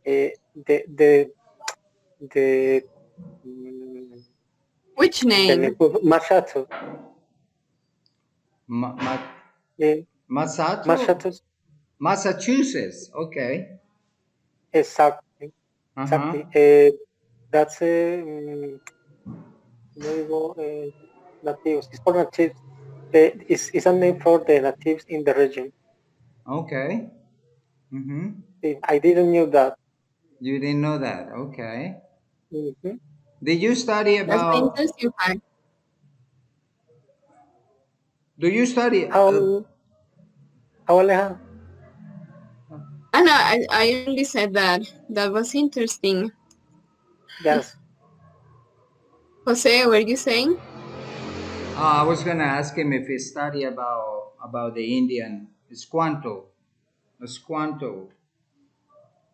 the mm, Which name? Masato. Massachusetts. Massachusetts. Okay. Exactly. Uh-huh. Exactly. That's natives. It's for natives. It's a name for the natives in the region. Okay. Mm-hmm. I didn't know that. You didn't know that. Okay. Mm-hmm. Did you study That's the about? interesting fact. Do you study? How Alejandra? No, I only said that. That was interesting. Yes. Jose, were you saying? I was gonna ask him if he study about the Indian Esquanto. Esquanto.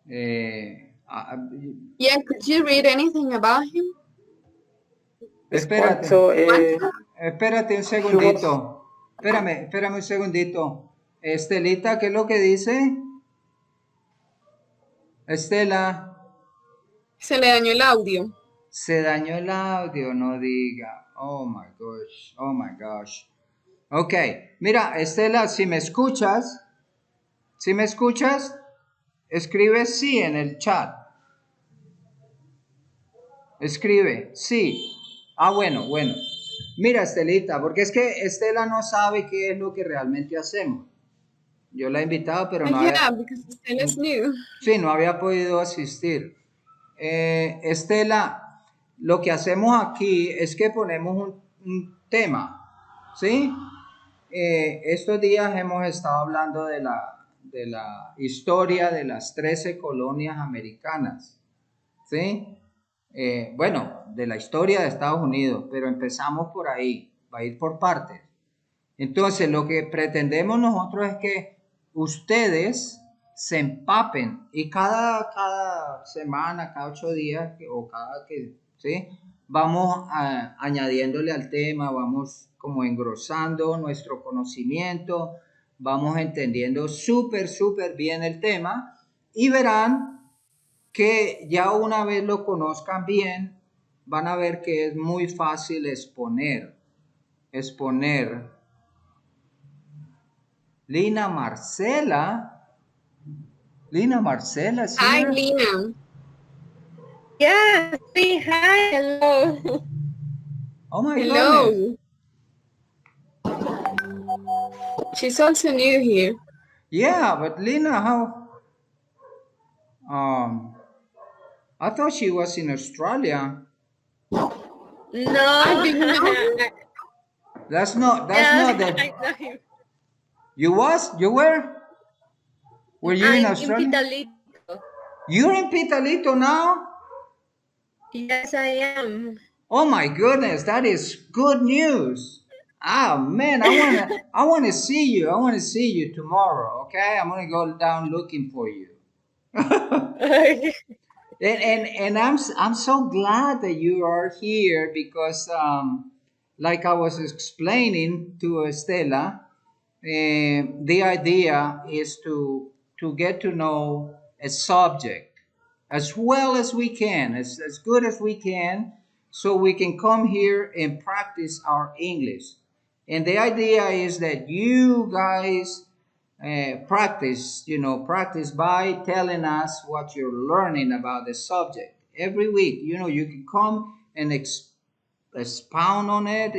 Yeah, could you read anything about him? Es Espérate, cuanto espérate un he segundito. was. Espérame un segundito. Estelita, ¿qué es lo que dice? Estela, Se le dañó el audio. se dañó el audio, no diga. Oh my gosh, oh my gosh. Ok, mira, Estela, si me escuchas, escribe sí en el chat. Escribe, sí. Bueno. Mira, Estelita, porque es que Estela no sabe qué es lo que realmente hacemos. Yo la he invitado, pero no Yeah, había, because Estela is new. sí, no había podido asistir. Estela, lo que hacemos aquí es que ponemos un tema, ¿sí? Estos días hemos estado hablando de la historia de las 13 colonias americanas, ¿sí? Bueno, de la historia de Estados Unidos, pero empezamos por ahí, va a ir por partes. Entonces, lo que pretendemos nosotros es que ustedes se empapen y cada semana, cada 8 días o cada que, ¿sí? Vamos añadiéndole al tema, vamos como engrosando nuestro conocimiento, vamos entendiendo súper bien el tema y verán que ya una vez lo conozcan bien, van a ver que es muy fácil exponer. Lina Marcela, is Hi, here. Lina. Yeah, say hi, hello. Oh my Hello. goodness. She's also new here. Yeah, but Lina, how? I thought she was in Australia. No. Do you know? That's not Yes, the. I know him. You were? Were you in I'm Australia? in Pitalito. You're in Pitalito now? Yes, I am. Oh my goodness, that is good news. Ah man, I wanna see you. I wanna see you tomorrow, okay? I'm gonna go down looking for you. And I'm so glad that you are here because like I was explaining to Estela, the idea is to get to know a subject as well as we can, as good as we can, so we can come here and practice our English. And the idea is that you guys practice by telling us what you're learning about the subject every week. You can come and expound on it.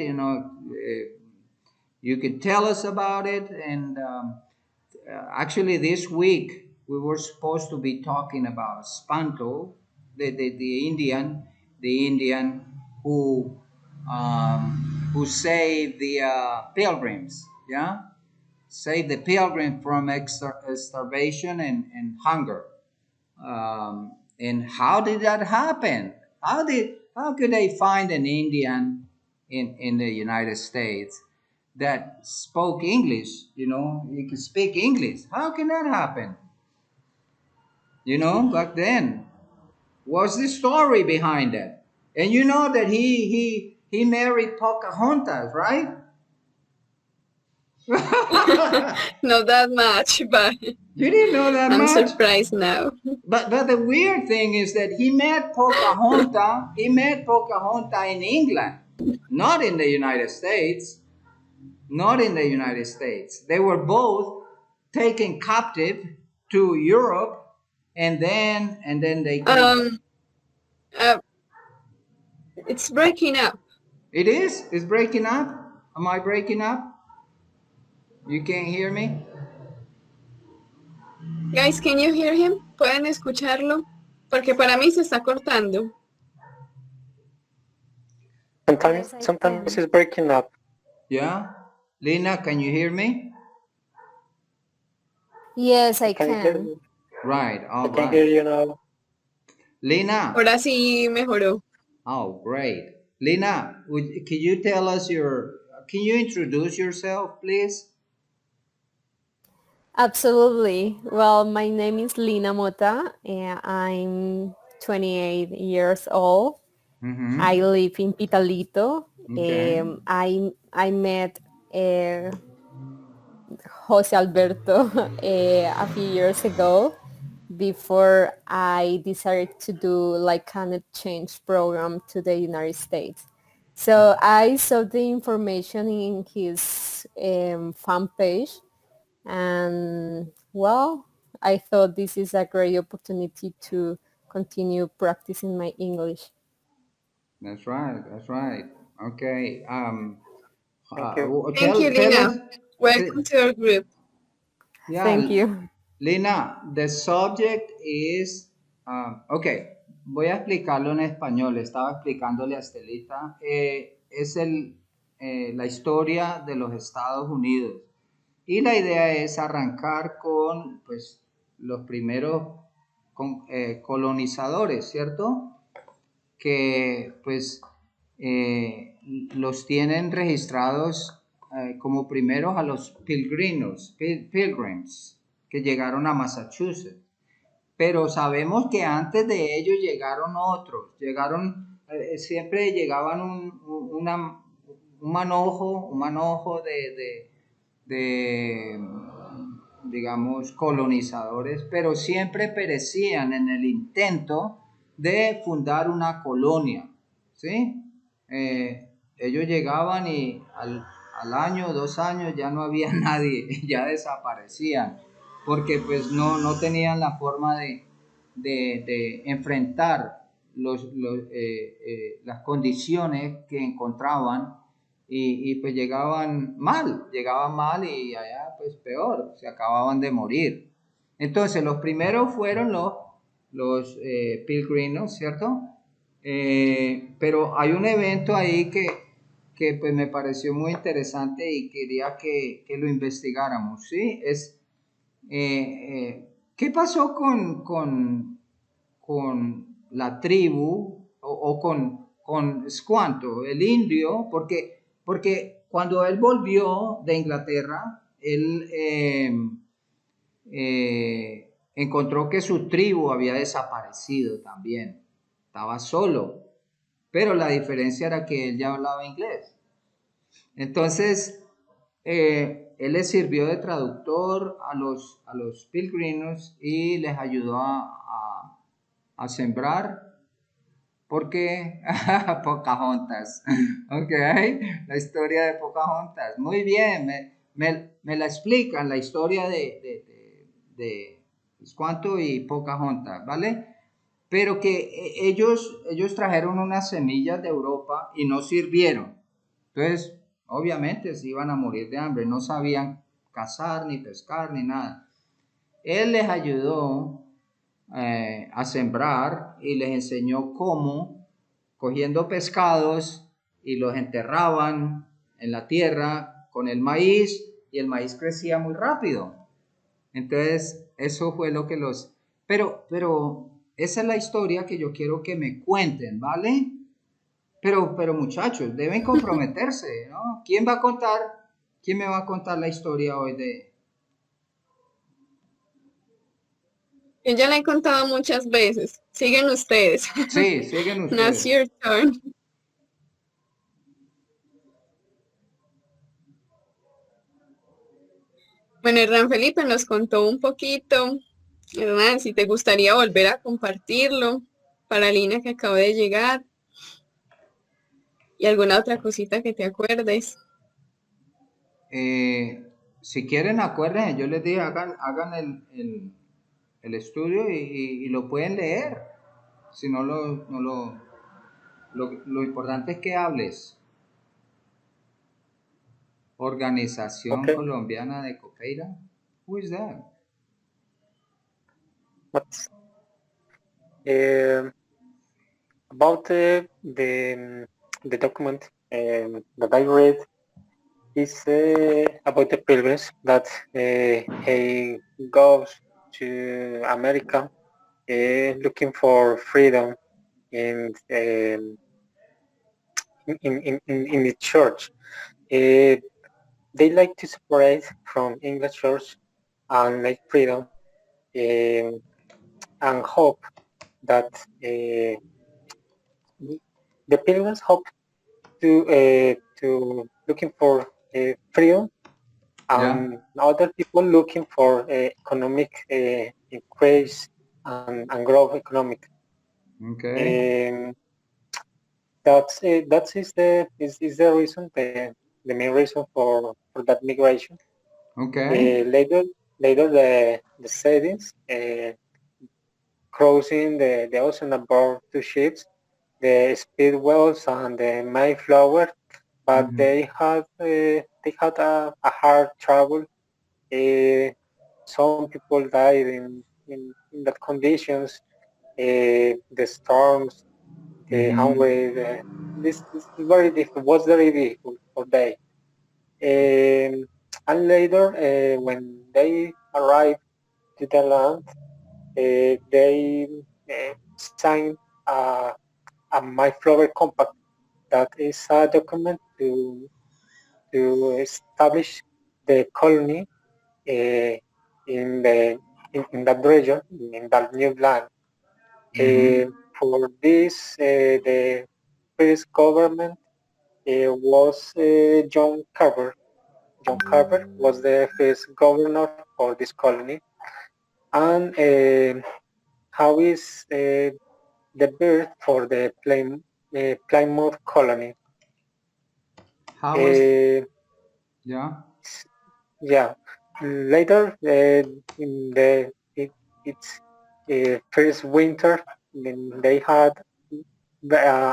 You can tell us about it. And actually, this week we were supposed to be talking about Spanto, the Indian who saved the pilgrims. Yeah, save the pilgrim from starvation and hunger. And how did that happen? How could they find an Indian in the United States that spoke English? He could speak English. How can that happen? Back then, what's the story behind that? And you know that he married Pocahontas, right? Not that much, but You didn't know that I'm much? surprised now. But the weird thing is that he met Pocahontas in England, not in the United States. Not in the United States. They were both taken captive to Europe, and then they came. Uh, it's breaking up. It is? It's breaking up? Am I breaking up? You can't hear me? Guys, can you hear him? ¿Pueden escucharlo? Porque para mí se está cortando. Sometimes, Yes, I sometimes can. it's breaking up. Yeah? Lina, can you hear me? Yes, I Can you hear can. me? Right, I all can hear right. you now. Lina. Ahora sí mejoró. Oh, great. Lina, can you tell us can you introduce yourself, please? Absolutely. Well, my name is Lina Mota, and I'm 28 years old. Mm-hmm. I live in Pitalito. Okay. I met Jose Alberto a few years ago before I decided to do like an exchange program to the United States. So I saw the information in his fan page, and well, I thought this is a great opportunity to continue practicing my English. That's right. That's right. Okay. Thank you. Thank you, Tell us. Lina. Welcome to our group. Thank Yeah, you. Lina, the subject is. Okay, voy a explicarlo en español. Estaba explicándole a Estelita. Es la historia de los Estados Unidos. Y la idea es arrancar con, pues, los primeros colonizadores, ¿cierto? Que pues los tienen registrados como primeros a los pilgrims que llegaron a Massachusetts. Pero sabemos que antes de ellos llegaron otros, siempre llegaban un manojo de, digamos, colonizadores, pero siempre perecían en el intento de fundar una colonia, ¿sí? Ellos llegaban y al año, 2 años ya no había nadie, ya desaparecían, porque pues no tenían la forma de enfrentar las condiciones que encontraban y pues llegaban mal y allá pues peor, se acababan de morir. Entonces los primeros fueron los pilgrims, ¿cierto? Pero hay un evento ahí que pues me pareció muy interesante y quería que lo investigáramos, ¿sí? ¿Qué pasó con la tribu o con Squanto, el indio? Porque cuando él volvió de Inglaterra, él encontró que su tribu había desaparecido también. Estaba solo, pero la diferencia era que él ya hablaba inglés. Entonces, él les sirvió de traductor a los pilgrims y les ayudó a sembrar, porque Pocahontas, ok, la historia de Pocahontas, muy bien, me la explican, la historia de Squanto y Pocahontas, ¿vale? Pero que ellos trajeron unas semillas de Europa y no sirvieron. Entonces, obviamente se iban a morir de hambre, no sabían cazar, ni pescar, ni nada. Él les ayudó a sembrar y les enseñó cómo, cogiendo pescados y los enterraban en la tierra con el maíz, y el maíz crecía muy rápido. Entonces, eso fue lo que Pero esa es la historia que yo quiero que me cuenten, ¿vale? Pero muchachos, deben comprometerse, ¿no? ¿Quién me va a contar la historia hoy Yo ya la he contado muchas veces. Siguen ustedes. Sí, siguen Now it's ustedes. your turn. Bueno, Hernán Felipe nos contó un poquito. Hernán, si te gustaría volver a compartirlo para Lina que acaba de llegar y alguna otra cosita que te acuerdes. Si quieren, acuérdense, yo les dije, hagan el estudio y lo pueden leer. Si no lo importante es que hables. Organización Okay. Colombiana de Copeira. Who is that? But about the document that I read is about the pilgrims that he goes to America looking for freedom in in the church. They like to separate from English church and make freedom and hope that the pilgrims hope to looking for freedom Yeah. and other people looking for economic increase and growth economic. Okay. That is the reason the main reason for that migration. Okay. Later the savings crossing the ocean aboard two ships, the Speedwells and the Mayflower, but Mhm. they had a hard travel. Uh, some people died in that conditions. The storms, the Mhm. highway, this is very difficult. Was very difficult for them. And later, when they arrived to the land, they signed a, a My Flower Compact. That is a document to establish the colony uh, in the in that region, in that new land. Mhm. For this, the first government was John Carver. John Carver was the first governor for this colony, and how is the birth for the Plymouth colony. How is? Uh, Yeah. yeah, later in its first winter, then they had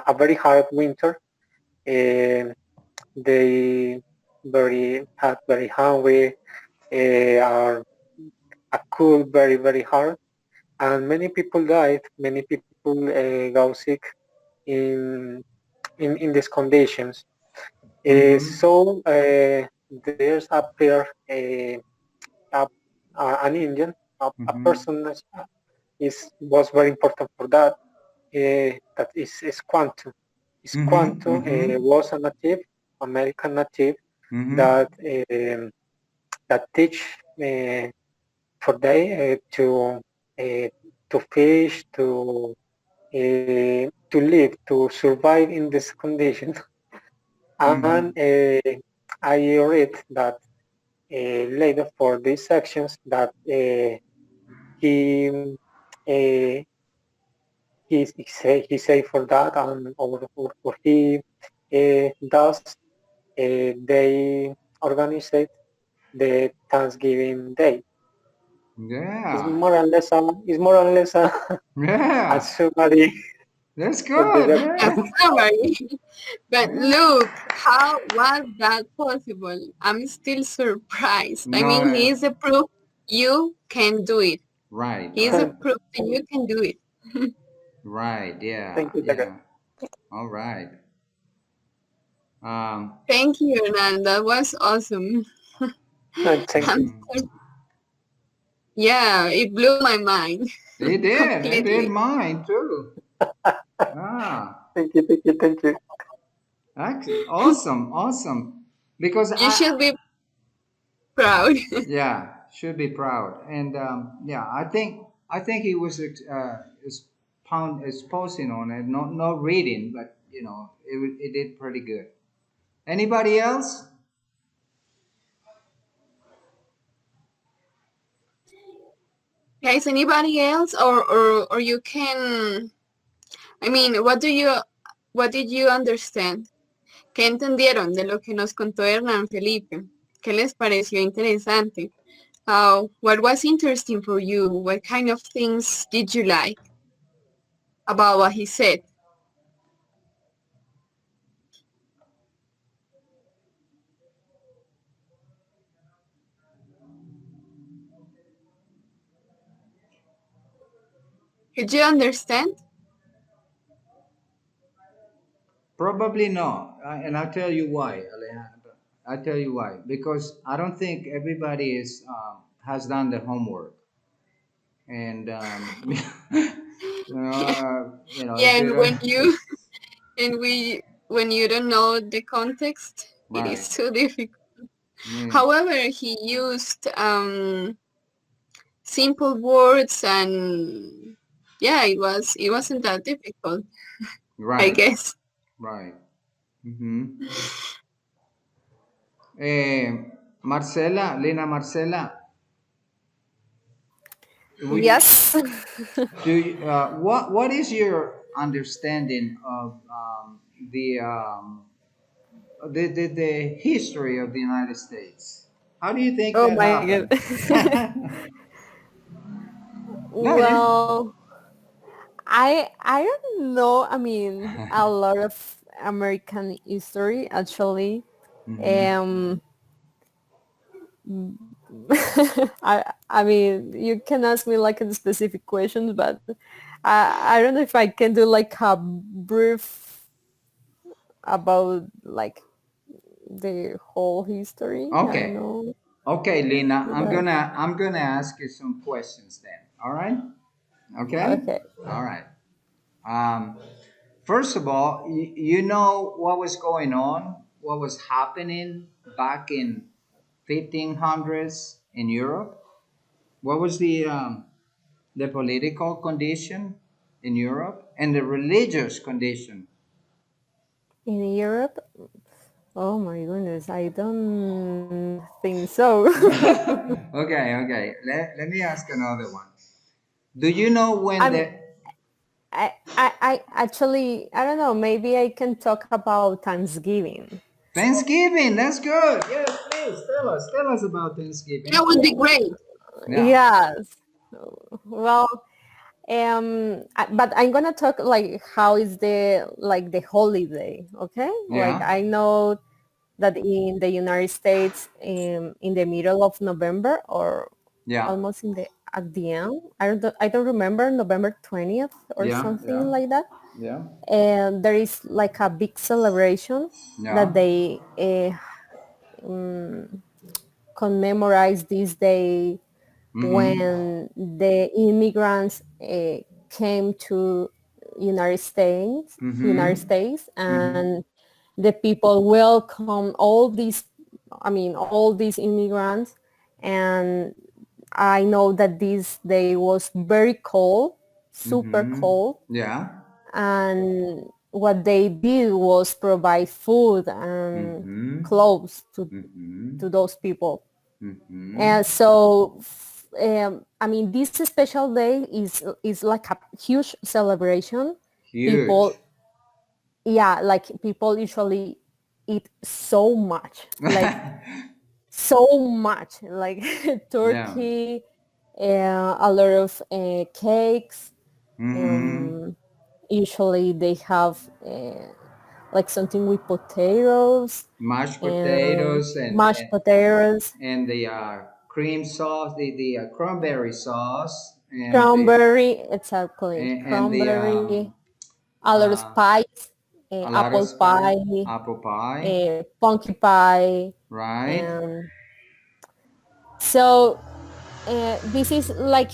a very hard winter. Uh, they had very hungry, are a cool very hard, and many people died. Many people got sick in in these conditions. Mhm. So there's appear a, an Indian, a Mhm. person that was very important for that. That is Quantum. Mhm. Quantum Mhm. was a native, American native Mhm. that that teach for they uh, to fish, to live, to survive in this condition. And Mhm. I read that later for these sections that he uh, he say for that and or he does they organize the Thanksgiving Day. It's Yeah. more or less a Yeah. summary That's for the good. A Yeah. document. summary. But Yeah. look, how was that possible? I'm still surprised. I No. mean, he is a proof you can do it. Right. He is a Right. proof that you can do it. Right. Thank Yeah. you, Daga. Yeah. All right. Um. Thank you, Hernan. That was awesome. Thank you. I'm yeah, it blew my mind It did. It did completely. mine too. Ah. Thank you, thank you, thank you. Awesome. Awesome. Because You should be proud. yeah, should be proud. And yeah, I think he was exposing on it, not reading, but it did pretty good. Anybody else? Guys, anybody else, or you can, I mean, what did you understand? ¿Qué entendieron de lo que nos contó Hernán Felipe? ¿Qué les pareció interesante? What was interesting for you? What kind of things did you like about what he said? Did you understand? Probably no, and I'll tell you why, Alejandra. I'll tell you why. Because I don't think everybody is has done the homework, and if Yeah, you and don't, and we when you don't know the context, it right? is too difficult. Yeah, However, he used simple words, and yeah, it wasn't that difficult, I right, guess. right. Mm-hmm. Marcela, Lena Marcela, we, Yes. what is your understanding of the history of the United States? How do you think Oh that my happened? god. No, you. Well, I don't know. I mean, a lot of American history actually. Mm-hmm. Um, I mean, you can ask me like in specific questions, but I don't know if I can do like a brief about like the whole history. I don't Okay, know. okay, Lena. I'm But gonna I'm gonna ask you some questions then. All right. Okay. okay. All right. Um, First of all, you know what was going on, what was happening back in 1500s in Europe. What was the political condition in Europe and the religious condition? In Europe, oh my goodness, I don't think so. Okay. Let me ask another one. Do you know when I'm the I actually I don't know. Maybe I can talk about Thanksgiving. Thanksgiving? That's good. Yes, please tell us. Tell us about Thanksgiving. That would be great. Yeah. Yes. Well, but I'm gonna talk like how is the like the holiday, okay? Like Yeah. I know that in the United States, in the middle of November or Yeah. almost in the at the end, I don't remember November 20th or Yeah. something Yeah. like that. Yeah. And there is like a big celebration that Yeah. they commemorate this day Mm-hmm. when the immigrants came to United States, United Mm-hmm. States, Mm-hmm. and the people welcome all these immigrants, and I know that this day was very cold, super Mm-hmm. cold, Yeah. and what they did was provide food and Mm-hmm. clothes Mm-hmm. to those people. Mm-hmm. And so, I mean, this special day is like a huge celebration. Huge. People, yeah, like people usually eat so much, like so much, like Yeah. turkey, a lot of cakes. Mm-hmm. Um, Usually they have like something with potatoes Mashed and potatoes mashed potatoes, and the cream sauce, the cranberry sauce, cranberry, exactly, and the cranberry, a lot of uh, pies, a lot of apple spice, pie, apple pie, pumpkin pie, right? and so this is like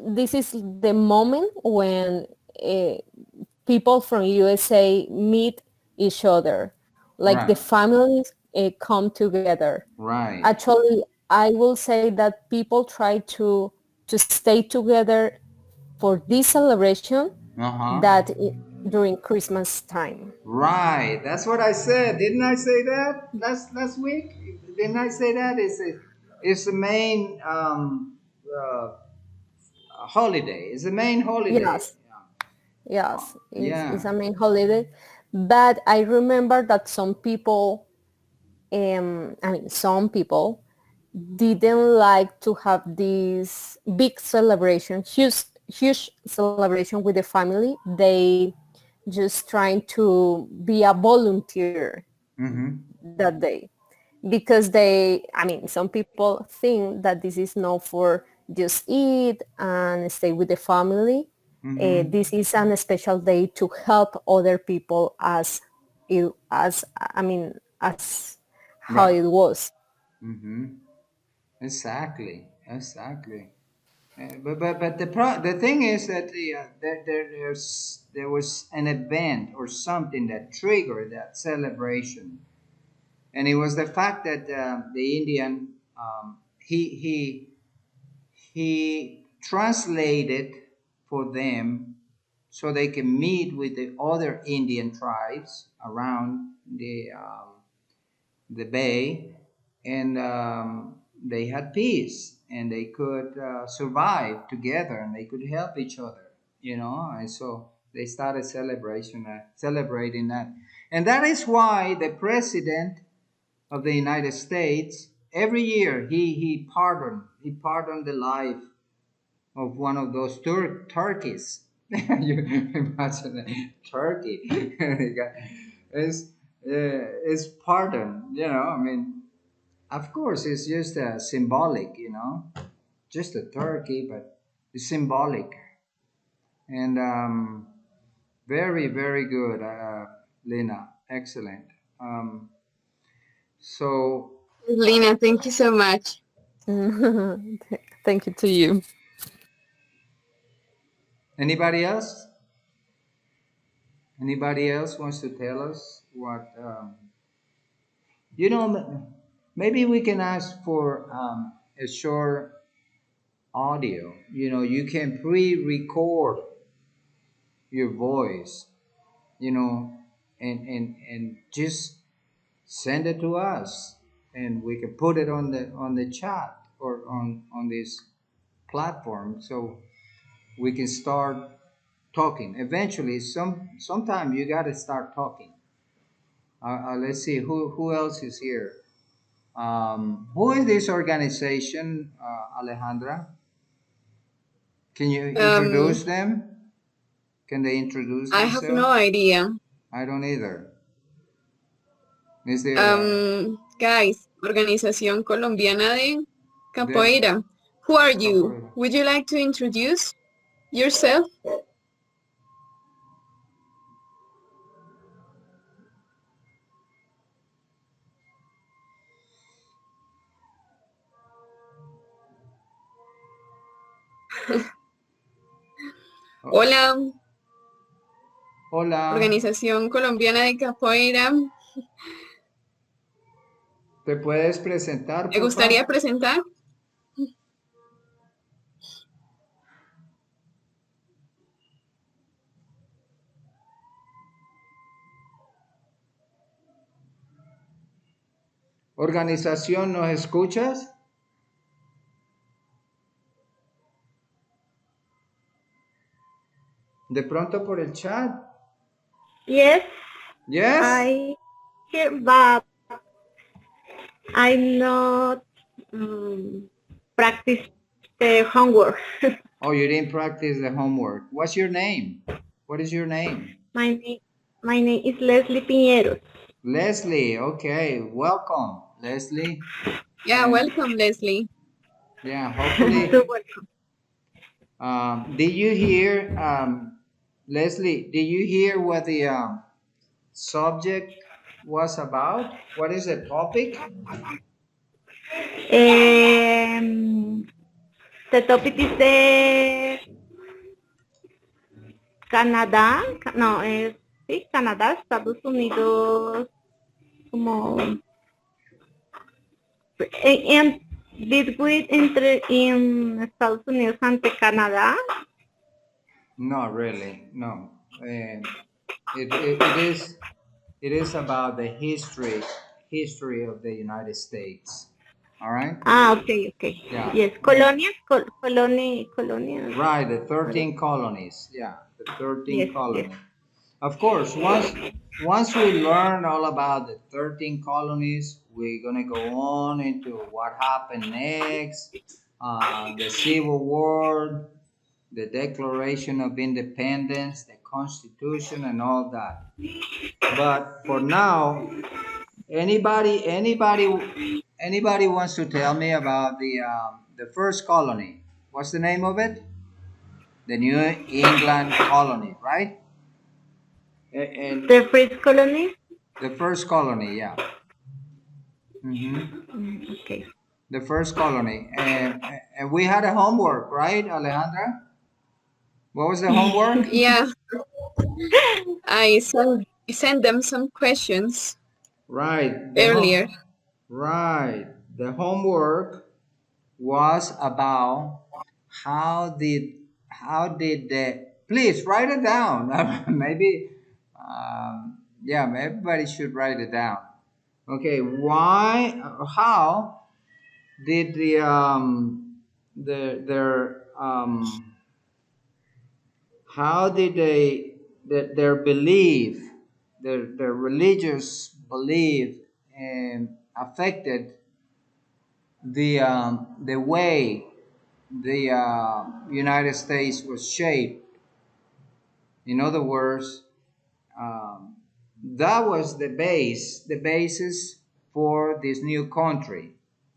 this is the moment when uh, people from USA meet each other, like the Right. families come together. Right. Actually, I will say that people try to stay together for this celebration Uh-huh. that during Christmas time. Right. That's what I said. Didn't I say that last week? Didn't I say that? It's the main holiday. It's the main holiday. Yes. Yes, Yeah. it's a main holiday. But I remember that some people, some people didn't like to have this big celebration, huge celebration with the family. They just trying to be a volunteer that day because some people think that this is not for just eat and stay with the family. This is an special day to help other people as how Right. it was. Exactly. But the thing is that there was an event or something that triggered that celebration, and it was the fact that the Indian he translated for them so they can meet with the other Indian tribes around the bay, and they had peace, and they could survive together, and they could help each other, and so they started celebrating that. And that is why the president of the United States every year he pardoned the life of one of those turkeys. You imagine a turkey. It's pardon, of course it's just symbolic, just a turkey, but it's symbolic. And very, very good, Lena, excellent. So Lina, thank you so much. Thank you to you. anybody else anybody else wants to tell us what maybe we can ask for a short audio. You can pre-record your voice, and just send it to us, and we can put it on the chat or on this platform, so we can start talking. Eventually, sometime you got to start talking. Let's see who else is here. Who is this organization, Alejandra? Can you Um, introduce them? Can they introduce I have no themselves? idea. I don't either. Is there? Guys, Organización Colombiana de The Capoeira. Who are you? capoeira. Would you like to introduce yourself? Oh, Hola, hola. Organización Colombiana de Capoeira. ¿Te puedes presentar, ¿Me porfa? gustaría presentar? Organización, ¿nos escuchas? De pronto por el chat. Yes, Yes? I hear, but I'm not practice the homework. Oh, you didn't practice the homework. What's your name? What is your name? My name is Leslie Piñeros. Leslie. Okay, welcome, Leslie. Yeah, welcome, Leslie. Yeah, hopefully. So welcome. Did you hear, Leslie, did you hear what the subject was about? What is the topic? The topic is the Canadá, no, sí, Canadá, Estados Unidos, como en between entre in Estados Unidos ante Canadá. Not really, no. It is about the history of the United States. All right. Okay. Yeah. Yes, colonias, colonias. Right, the 13 colonies. Yeah, the 13 Yes. colonies. Of course, once we learn all about the 13 colonies, we're gonna go on into what happened next, the Civil War, the Declaration of Independence, the Constitution, and all that. But for now, anybody wants to tell me about the first colony? What's the name of it? The New England colony, right? And The first colony. the first colony, yeah. Okay. The first colony, and we had a homework, right, Alejandra? What was the homework? Yeah, I sent them some questions Right, earlier. right. The homework was about how did the please write it down. Maybe yeah, everybody should write it down. Okay, why how did their how did their belief, their religious belief, affected the way the United States was shaped. In other words, um, that was the basis for this new country.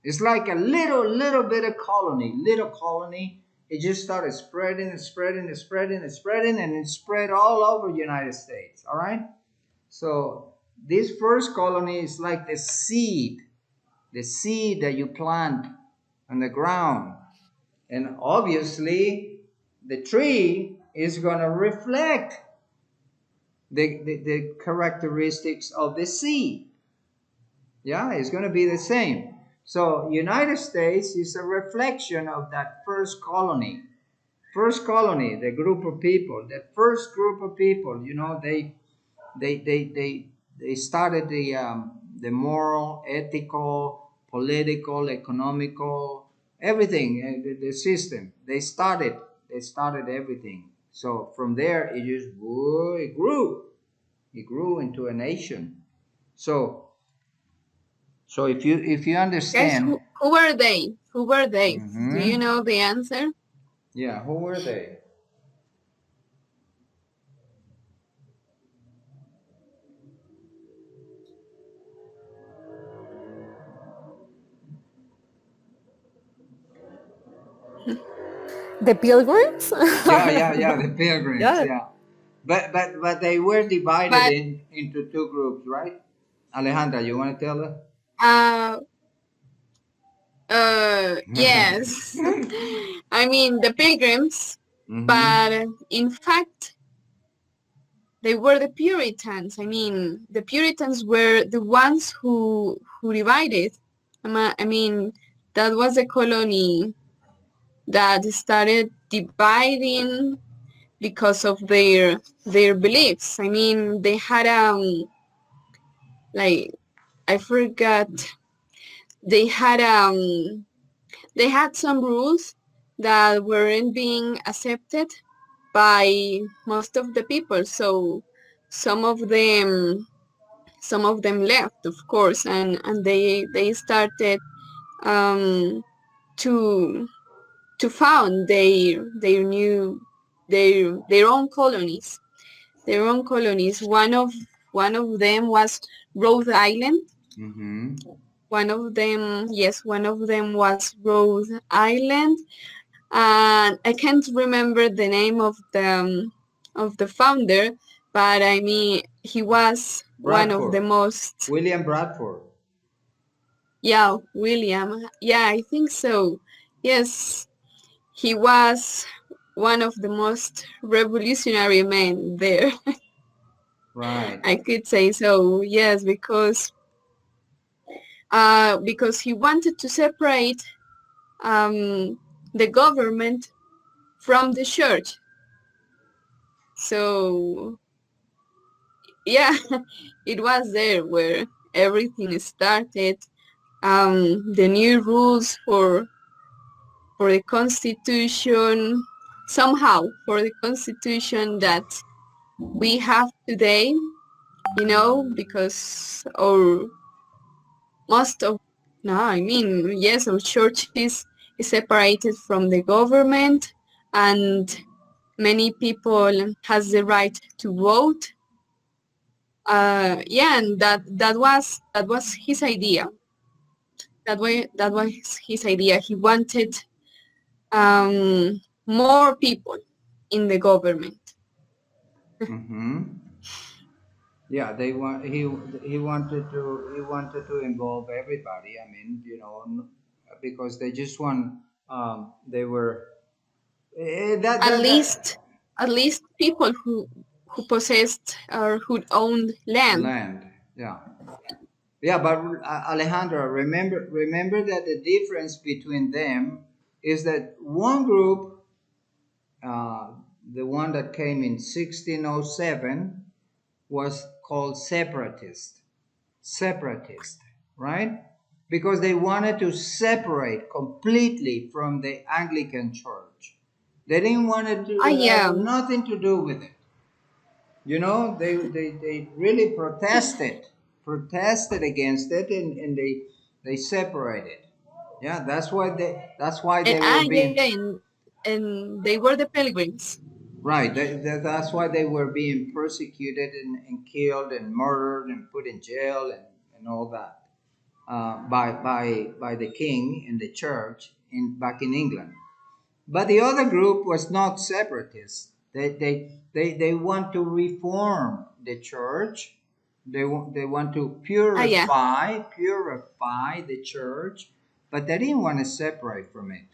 It's like a little bit of little colony. It just started spreading and spreading and spreading and spreading, and it spread all over the United States. All right. So this first colony is like the seed that you plant on the ground, and obviously the tree is going to reflect the characteristics of the seed. Yeah, it's going to be the same. So United States is a reflection of that first colony. First colony, the group of people, the first group of people, they started the moral, ethical, political, economical, everything, the system. They started everything. So from there, it grew into a nation. So if you Guys, understand, who were they? Who were they? Do you Mhm. know the answer? Yeah, who were they? The Pilgrims? Yeah, the pilgrims, Yeah. yeah. But they were divided But into two groups, right? Alejandra, you want to tell her? uh yes. I mean the pilgrims, Mm-hmm. but in fact they were the Puritans. I mean the Puritans were the ones who divided. I mean that was the colony that started dividing because of their beliefs. I mean they had like I forgot, they had they had some rules that weren't being accepted by most of the people. So some of them some of them left, of course, and they started um, to to found their new their own colonies. Their own colonies. One of them was Rhode Island. Mm-hmm. One of them, yes, one of them was Rhode Island, and I can't remember the name of the founder, but I mean he was one of the Bradford. most, William Bradford. yeah, William, yeah, I think so. Yes, he was one of the most revolutionary men there. Right. I could say so. Yes, because he wanted to separate the government from the church. So yeah, it was there where everything started. the new rules for the constitution, somehow for the constitution that we have today, because most of, no, I mean, yes, our church is separated from the government, and many people has the right to vote. Yeah, and that was his idea. That was his idea. He wanted more people in the government. Mm-hmm. Yeah, he wanted to involve everybody. I mean, because they just want they were that At that that least, at least people who possessed or who owned land. land. Yeah. Yeah, but Alejandra, remember that the difference between them is that one group, uh, the one that came in 1607, was called separatist, right? Because they wanted to separate completely from the Anglican Church. They didn't want to Yeah, have nothing to do with it. They really protested against it, and they separated. Yeah, that's why and they were being and they were the pilgrims. right. That's why they were being persecuted and killed and murdered and put in jail and all that by the king and the church back in England. But the other group was not separatists. They want to reform the church. They want to Yeah, purify the church, but they didn't want to separate from it.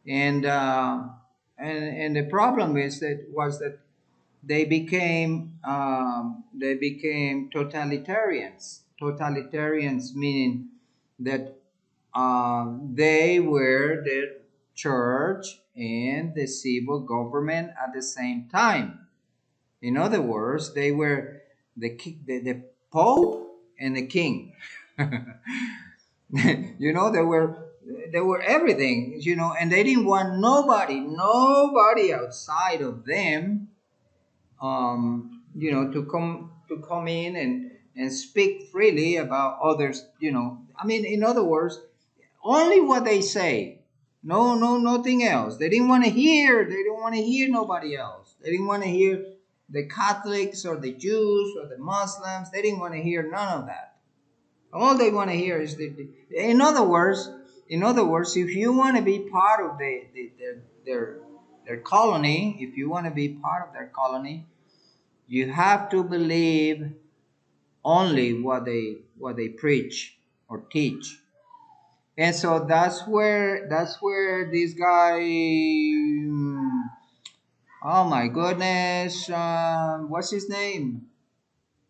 And and the problem was that they became totalitarians. Totalitarians meaning that they were the church and the civil government at the same time. In other words, they were the pope and the king. They were everything, and they didn't want nobody outside of them, to come in and speak freely about others. I mean, in other words, only what they say. No, nothing else. They didn't want to hear. They didn't want to hear nobody else. They didn't want to hear the Catholics or the Jews or the Muslims. They didn't want to hear none of that. All they want to hear is in other words, if you want to be part of their colony, if you want to be part of their colony, you have to believe only what they preach or teach. And so that's where this guy, oh my goodness, what's his name?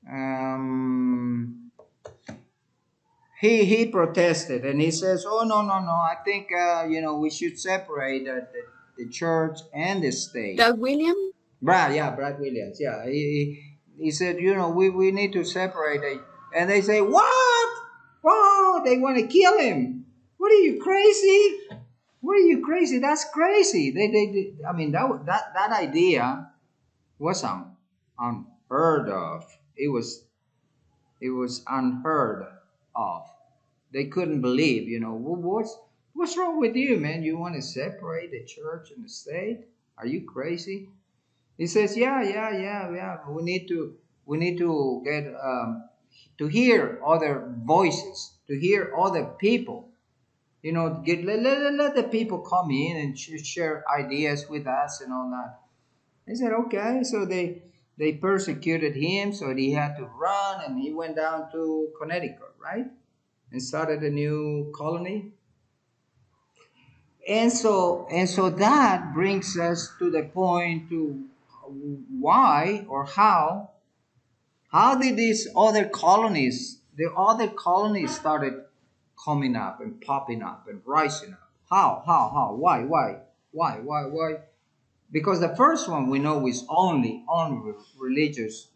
Um, he protested, and he says, "Oh, no! I think we should separate the church and the state." that William. Brad Williams. Yeah, he said, we need to separate it. And they say, what? Oh, they want to kill him. What are you crazy? What are you crazy? That's crazy. I mean, that idea was unheard of. It was unheard of. They couldn't believe. What's wrong with you, man? You want to separate the church and the state? Are you crazy? He says, yeah. We need to get to hear other voices, to hear other people. Let the people come in and share ideas with us and all that. He said, okay. So they persecuted him, so he had to run, and he went down to Connecticut, right, and started a new colony. And so that brings us to the point to why or how did the other colonies started coming up and popping up and rising up? How? Why? Because the first one we know is only on religious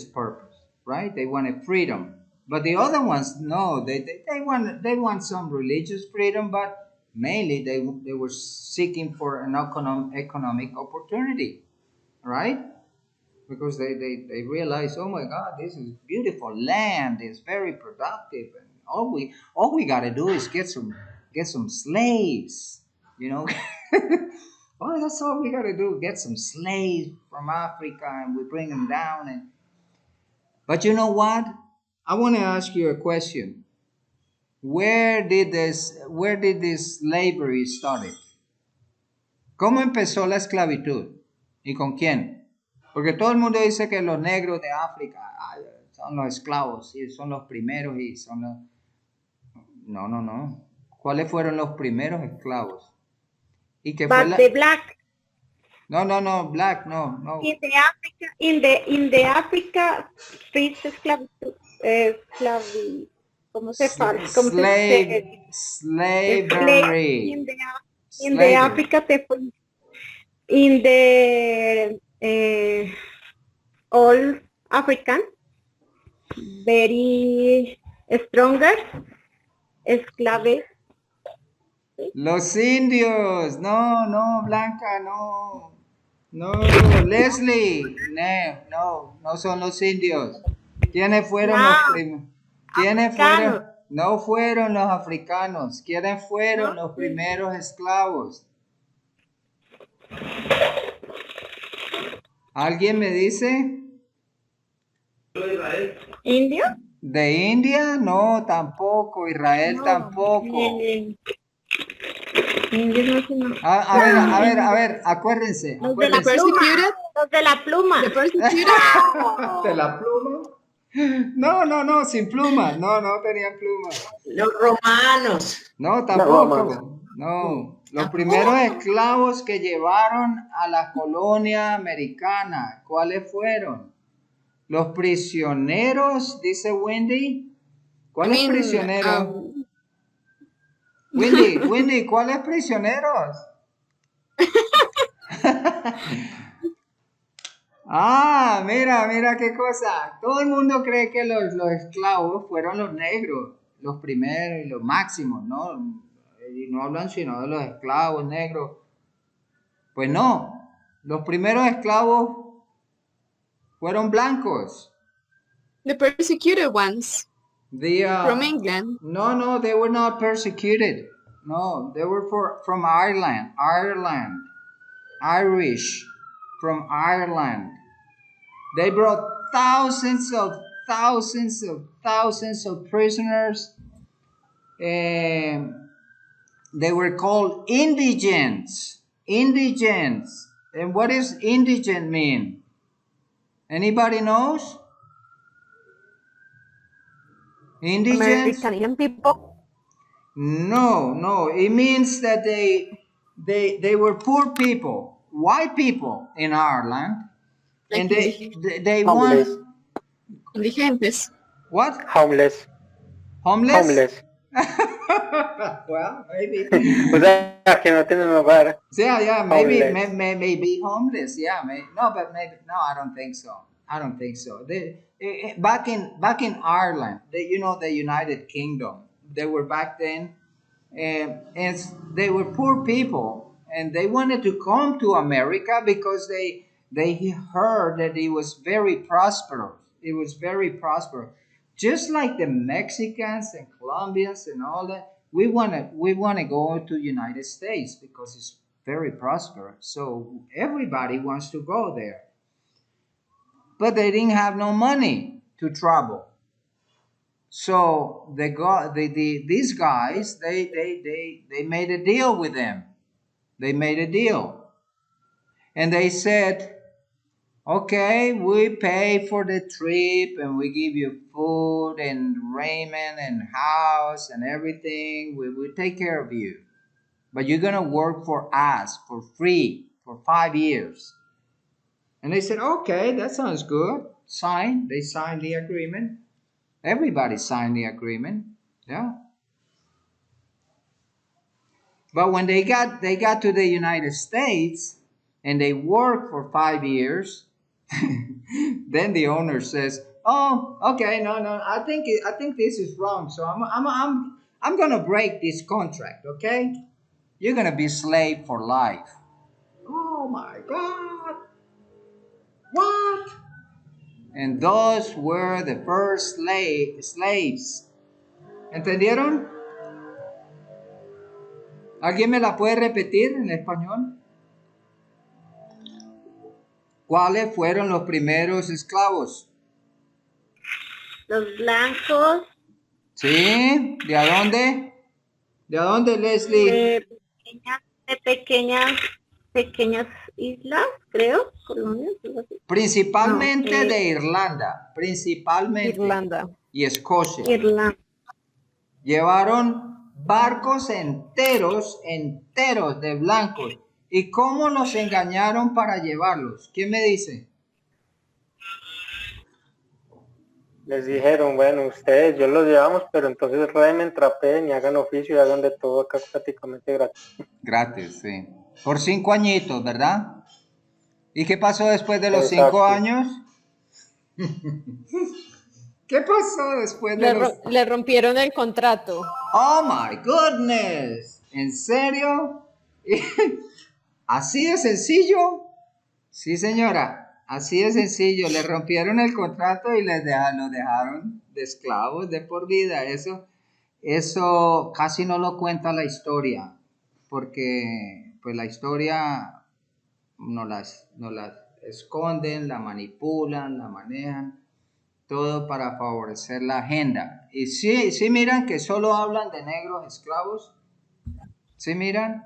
purpose, right? They wanted freedom. But the other ones, no, they want some religious freedom, but mainly they were seeking for an economic opportunity, right? Because they realize, oh my God, this is beautiful land, it's very productive, and all we gotta do is get some slaves, you know. Oh, that's all we gotta do, get some slaves from Africa, and we bring them down. And but you know what? I want to ask you a question. Where did this slavery started? ¿Cómo empezó la esclavitud? ¿Y con quién? Porque todo el mundo dice que los negros de África son los esclavos, y son los primeros y son los... No, no, no. ¿Cuáles fueron los primeros esclavos? ¿Y qué fue But the black No, no, no, black, no, no. in the Africa in the Africa first ¿cómo se fala? ¿Cómo Slavery. In the Africa se fue in the all African very stronger esclave. Los indios. No, no, Blanca, no. No, Leslie. No son los indios. ¿Quiénes fueron los primeros? ¿Quiénes fueron? No fueron los africanos. ¿Quiénes fueron los primeros esclavos? ¿Alguien me dice? ¿Indio? ¿De India? No, tampoco. Israel tampoco. A ver, acuérdense. Los de la pluma. ¿De la pluma? No, sin pluma. No tenían pluma. Los romanos. No, tampoco. No. Los primeros esclavos que llevaron a la colonia americana, ¿cuáles fueron? Los prisioneros, dice Wendy. ¿Cuáles prisioneros? Wendy, ¿cuáles prisioneros? Mira qué cosa. Todo el mundo cree que los esclavos fueron los negros, los primeros y los máximos, ¿no? Y no hablan sino de los esclavos negros. Pues no, los primeros esclavos fueron blancos. The persecuted ones from England. No, they were not persecuted. No, they were from Ireland, Irish, from Ireland. They brought thousands of prisoners. They were called indigents. And what does indigent mean? Anybody knows? Indigents? American people. No. It means that they were poor people, white people in Ireland, and they want Indigentes. what? Homeless. Homeless? Well, maybe. O sea, que no tienen hogar. Yeah, maybe homeless. Yeah, I don't think so. Back in Ireland, the United Kingdom, they were back then, and they were poor people, and they wanted to come to America because they heard that it was very prosperous. Just like the Mexicans and Colombians and all that, we want to go to the United States because it's very prosperous. So everybody wants to go there. But they didn't have no money to travel. So these guys, they made a deal with them. And they said, okay, we pay for the trip and we give you food and raiment and house and everything. We will take care of you. But you're going to work for us for free for 5 years. And they said, okay, that sounds good. They signed the agreement. Everybody signed the agreement. Yeah. But when they got to the United States and they worked for 5 years, then the owner says, Oh, okay. No. I think this is wrong. So I'm gonna break this contract. Okay? You're gonna be slave for life. Oh my God! What? And those were the first slaves. ¿Entendieron? ¿Alguien me la puede repetir en español? ¿Cuáles fueron los primeros esclavos? Los blancos ¿Sí? ¿De a dónde? ¿De a dónde, Leslie? de pequeñas islas, creo, colonias, algo así. Principalmente No, de Irlanda, principalmente. Irlanda. Y Escocia. Irlanda. Llevaron barcos enteros de blancos. ¿Y cómo los engañaron para llevarlos? ¿Quién me dice? Les dijeron, bueno, ustedes, yo los llevamos, pero entonces remen, trapeen y hagan oficio y hagan de todo acá prácticamente gratis. Gratis, sí. Por 5 añitos, ¿verdad? ¿Y qué pasó después de los Exacto. 5 años? ¿Qué pasó después de Le rompieron el contrato. Oh my goodness. ¿En serio? ¿Así de sencillo? Sí, señora. Así de sencillo. Le rompieron el contrato y los dejaron de esclavos de por vida. Eso casi no lo cuenta la historia. Porque pues la historia no las esconden, la manipulan, la manejan. Todo para favorecer la agenda. Y sí miran que solo hablan de negros esclavos. ¿Sí miran?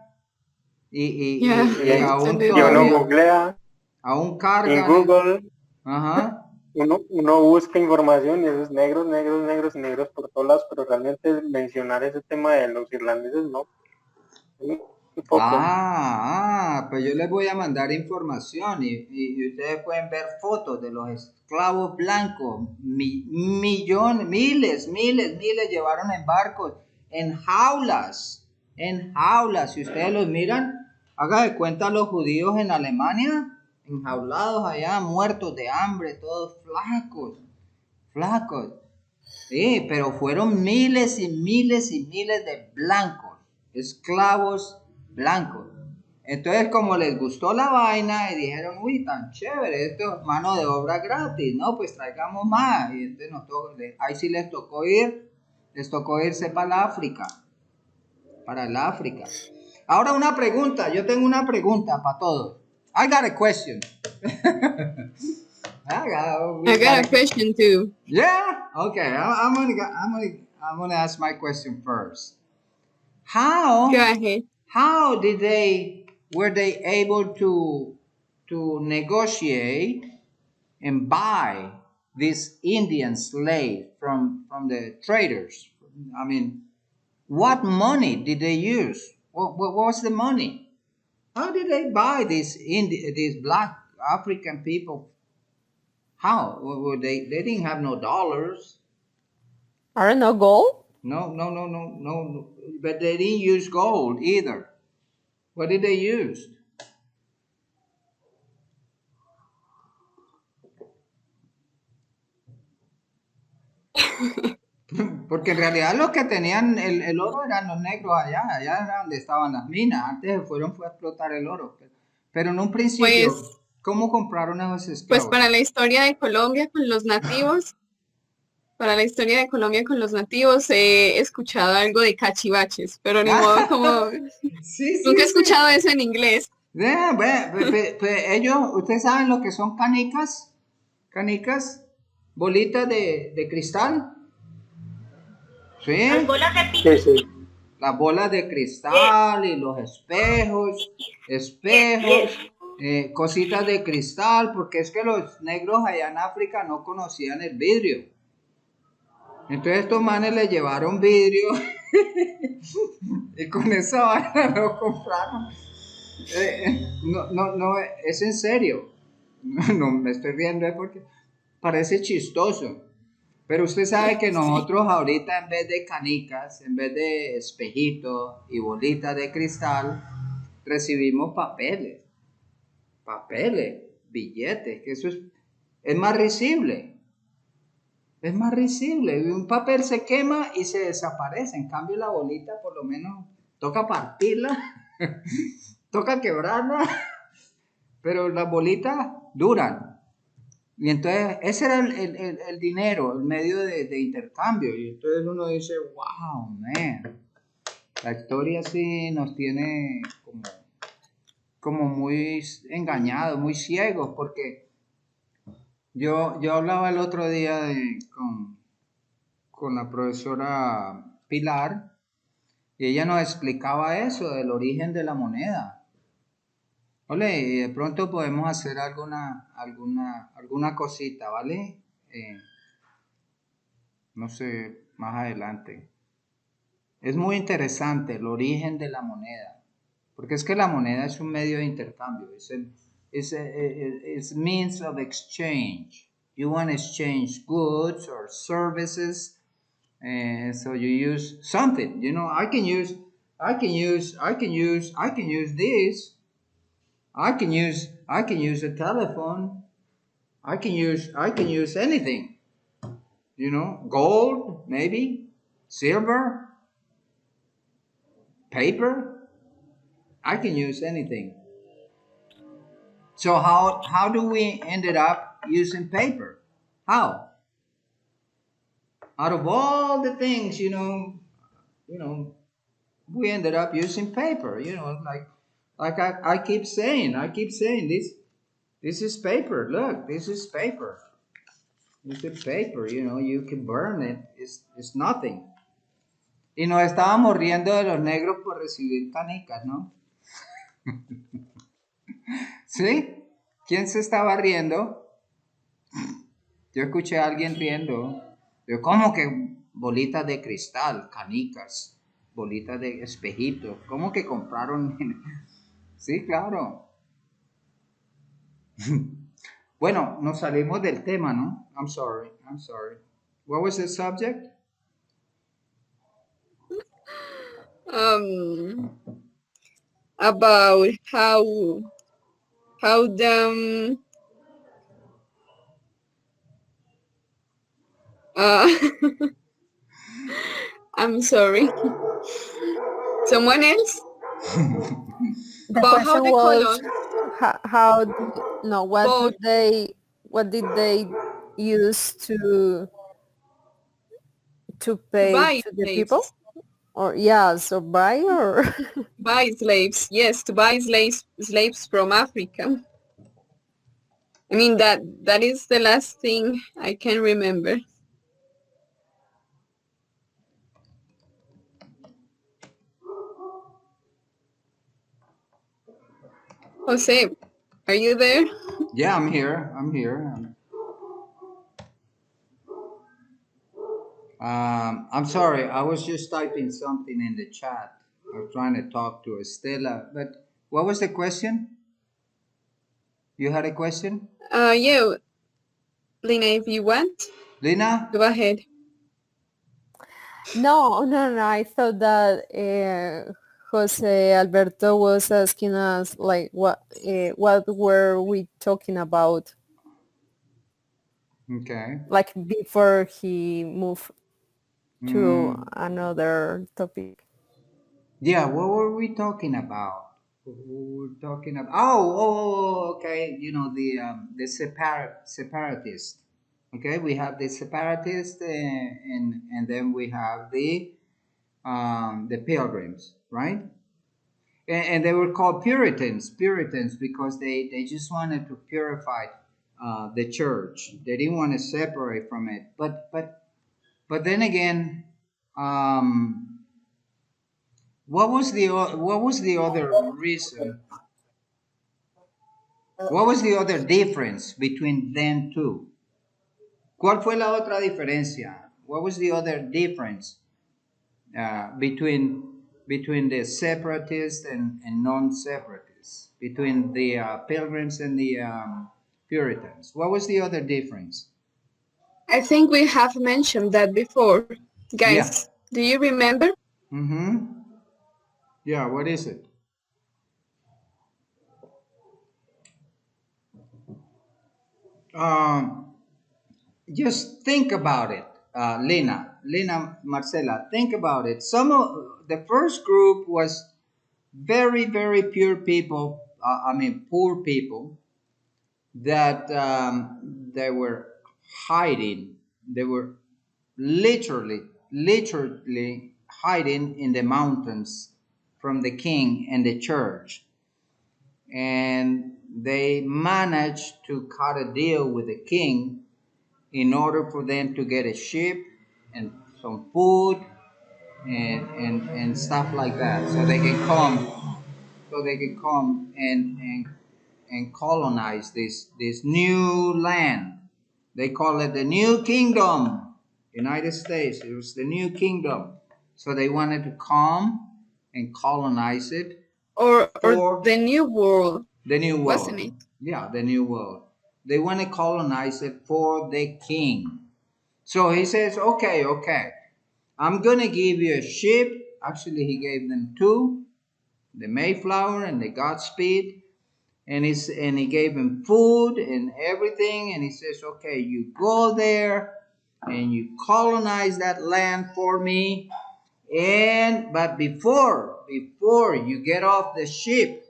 Y aún Y uno todavía, googlea aún en cargan. Google, Ajá. uno busca información y esos negros por todos lados, pero realmente mencionar ese tema de los irlandeses no. Un poco. Pues yo les voy a mandar información y ustedes pueden ver fotos de los esclavos blancos. Millones, miles llevaron en barcos, en jaulas. Si ustedes los miran, haga de cuenta los judíos en Alemania, enjaulados allá, muertos de hambre, todos flacos. Sí, pero fueron miles y miles de blancos, esclavos blancos. Entonces, como les gustó la vaina y dijeron, uy, tan chévere, esto es mano de obra gratis, ¿no? Pues traigamos más. Y entonces ahí sí les tocó irse para el África. Ahora una pregunta, yo tengo una pregunta para todos. I got a question. I got a question too. Yeah. Okay. I'm gonna ask my question first. How Go ahead. were they able to negotiate and buy this Indian slave from the traders? I mean, what money did they use? What was the money? How did they buy these black African people? How? Well, they didn't have no dollars. I don't know, gold? No. But they didn't use gold either. What did they use? Porque en realidad los que tenían el oro eran los negros allá era donde estaban las minas. Antes fue a explotar el oro. Pero en un principio, Pues, ¿cómo compraron a esos pues esclavos? para la historia de Colombia con los nativos, he escuchado algo de cachivaches, pero ni modo como Sí. nunca he escuchado eso en inglés. Ellos, ¿ustedes saben lo que son canicas? Canicas, bolitas de cristal. ¿Sí? Las bolas de pico. Sí. Las bolas de cristal y los espejos, cositas de cristal, porque es que los negros allá en África no conocían el vidrio. Entonces estos manes le llevaron vidrio y con esa vaina lo compraron. No, es en serio. No me estoy riendo porque parece chistoso. Pero usted sabe que nosotros ahorita en vez de canicas, en vez de espejitos y bolitas de cristal, recibimos papeles, billetes, que eso es más risible. Es más risible. Un papel se quema y se desaparece. En cambio, la bolita, por lo menos, toca partirla, toca quebrarla, pero las bolitas duran. Y entonces, ese era el dinero, el medio de intercambio. Y entonces uno dice, wow, man. La historia sí nos tiene como muy engañados, muy ciegos, porque yo hablaba el otro día con la profesora Pilar y ella nos explicaba eso del origen de la moneda. Ole, y de pronto podemos hacer alguna cosita, ¿vale? No sé, más adelante. Es muy interesante el origen de la moneda, porque es que la moneda es un medio de intercambio, es means of exchange. You want to exchange goods or services, so you use something. You know, I can use this. I can use a telephone. I can use anything. You know, gold, maybe, silver, paper. I can use anything. So how do we ended up using paper? How? Out of all the things, we ended up using paper. Like I keep saying this is paper. Look, this is paper. This is paper. You can burn it. It's nothing. Y nos estábamos riendo de los negros por recibir canicas, ¿no? ¿Sí? ¿Quién se estaba riendo? Yo escuché a alguien riendo. Yo, ¿cómo que bolitas de cristal, canicas, bolitas de espejitos? ¿Cómo que compraron? Sí, claro. Bueno, nos salimos del tema, ¿no? I'm sorry. What was the subject? About how the uh, I'm sorry. Someone else? The About how question the was colon how no, both what did they use to to pay buy to the people? slaves. Or yeah, so buy or Buy slaves, yes, to buy slaves from Africa. I mean that is the last thing I can remember. Jose, are you there? Yeah, I'm here. I'm sorry. I was just typing something in the chat. I was trying to talk to Estela. But what was the question? You had a question? Yeah, Lina, if you want, Lina? go ahead. no. I thought that Jose Alberto was asking us like what were we talking about Okay. like before he moved to Mm, another topic. yeah, what were we talking about? We were talking about okay. The separatist. Okay, we have the separatist, and then we have the pilgrims, right? And they were called Puritans because they just wanted to purify the church. They didn't want to separate from it. But then again, what was the other reason? What was the other difference between them two? ¿Cuál fue la otra diferencia? What was the other difference between the separatists and non-separatists, between the pilgrims and the Puritans? What was the other difference? I think we have mentioned that before. Yeah. Guys, do you remember? Mm-hmm. Yeah, what is it? Um, just think about it, Lena, Marcela, think about it. Some of the first group was very, very pure people, poor people that they were hiding. They were literally hiding in the mountains from the king and the church. And they managed to cut a deal with the king in order for them to get a ship and some food and stuff like that, so they can come and colonize this new land. They call it the New Kingdom, United States. It was the New Kingdom. So they wanted to come and colonize it Or for the new world, the New World. wasn't it? Yeah, the New World. They want to colonize it for the king. So he says, okay, I'm going to give you a ship. Actually, he gave them two, the Mayflower and the Godspeed. And he gave them food and everything. And he says, okay, you go there and you colonize that land for me. But before you get off the ship,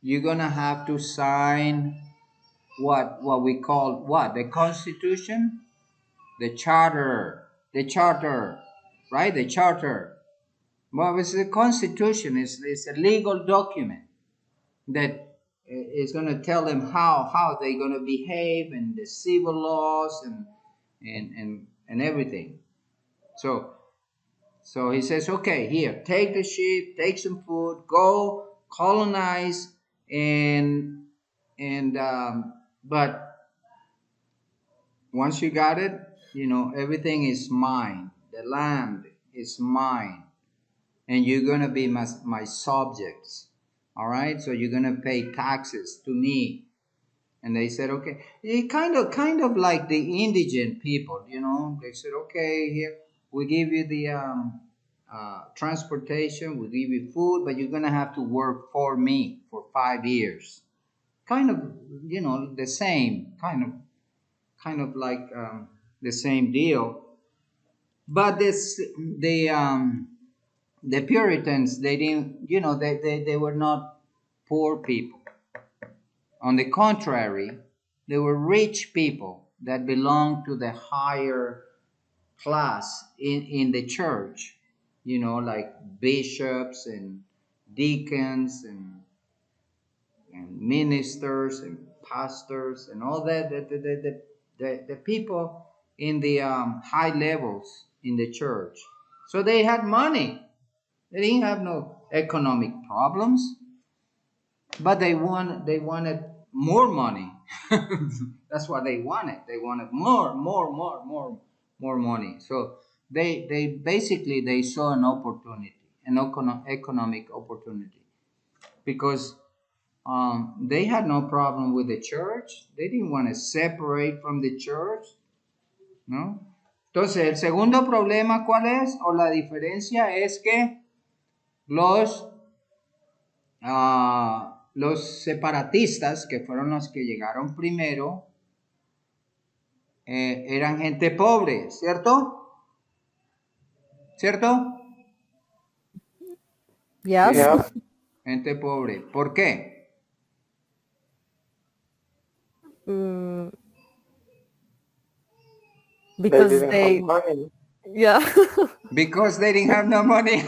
you're going to have to sign what we call the Constitution, the charter, right? The charter. Well, it's the Constitution. It's a legal document that is going to tell them how they're going to behave, and the civil laws and everything. So he says, okay, here, take the ship, take some food, go colonize, but once you got it, everything is mine. The land is mine, and you're gonna be my subjects. All right, so you're gonna pay taxes to me. And they said, okay. It kind of like the indigent people, They said, okay, here we give you the transportation, we give you food, but you're gonna have to work for me for 5 years. Kind of, the same kind of like the same deal. But the Puritans, they didn't, they were not poor people. On the contrary, they were rich people that belonged to the higher class in the church, like bishops and deacons and ministers and pastors and all that, the people in the high levels in the church. So they had money. They didn't have no economic problems, but they wanted more money. That's what they wanted. They wanted more money. So they basically they saw an opportunity, an economic opportunity, because they had no problem with the church. They didn't want to separate from the church, ¿no? Entonces, el segundo problema, ¿cuál es? O la diferencia es que los separatistas, que fueron los que llegaron primero, eran gente pobre, ¿cierto? ¿Cierto? Yes. Sí, Yeah. gente pobre. ¿Por qué? Because They didn't have money. yeah. Because they didn't have no money.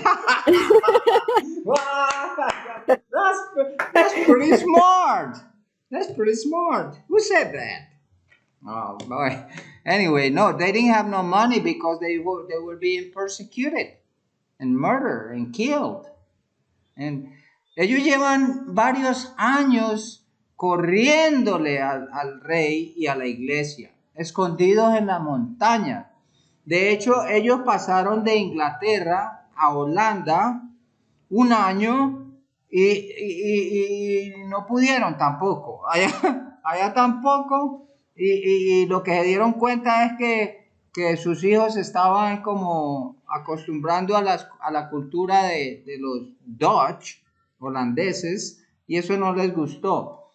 That's pretty smart. That's pretty smart. Who said that? Oh boy. Anyway, no, they didn't have no money because they were being persecuted and murdered and killed. And ellos llevan varios años corriéndole al rey y a la iglesia, escondidos en la montaña. De hecho, ellos pasaron de Inglaterra a Holanda un año y no pudieron tampoco. Allá tampoco. Y lo que se dieron cuenta es que sus hijos estaban como acostumbrando a la cultura de los Dutch, holandeses, y eso no les gustó.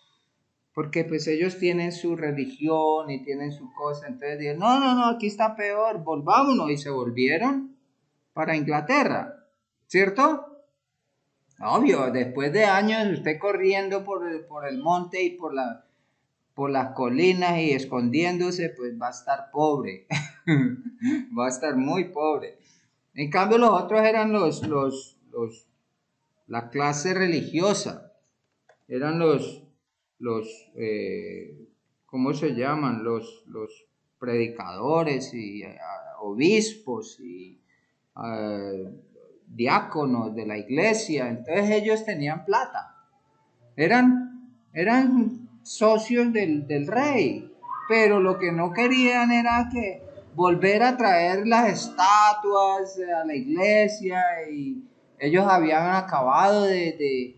porque pues ellos tienen su religión y tienen su cosa, entonces dijeron, no, aquí está peor, volvámonos, y se volvieron para Inglaterra, ¿cierto? Obvio, después de años usted corriendo por el monte y por las colinas y escondiéndose, pues va a estar pobre, va a estar muy pobre. En cambio los otros eran la clase religiosa, eran ¿cómo se llaman? Los predicadores y obispos y diáconos de la iglesia. Entonces ellos tenían plata, eran socios del rey, pero lo que no querían era que volver a traer las estatuas a la iglesia, y ellos habían acabado de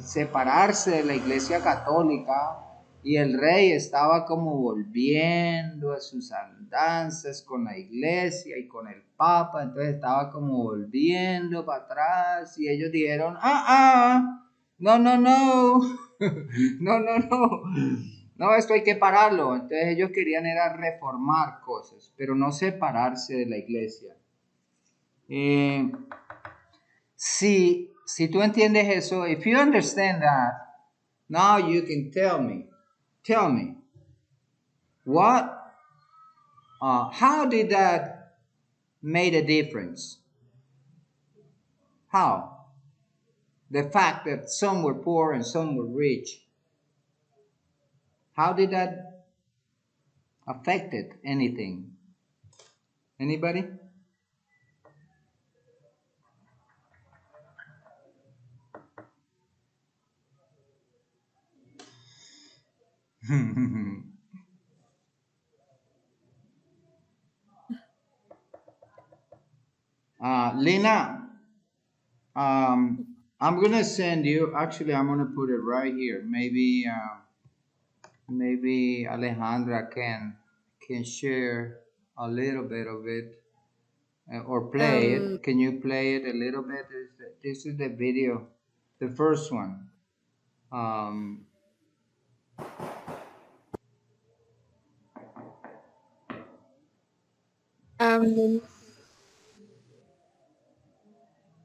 separarse de la iglesia católica, y el rey estaba como volviendo a sus andanzas con la iglesia y con el papa, entonces estaba como volviendo para atrás, y ellos dijeron, no, no, esto hay que pararlo. Entonces ellos querían era reformar cosas, pero no separarse de la iglesia. Si tú entiendes eso, if you understand that, now you can tell me, how did that made a difference? How? The fact that some were poor and some were rich. How did that affected anything? Anybody? Lena, I'm gonna send you. Actually, I'm gonna put it right here. Maybe Alejandra can share a little bit of it, or play it. Can you play it a little bit? This is the video, the first one.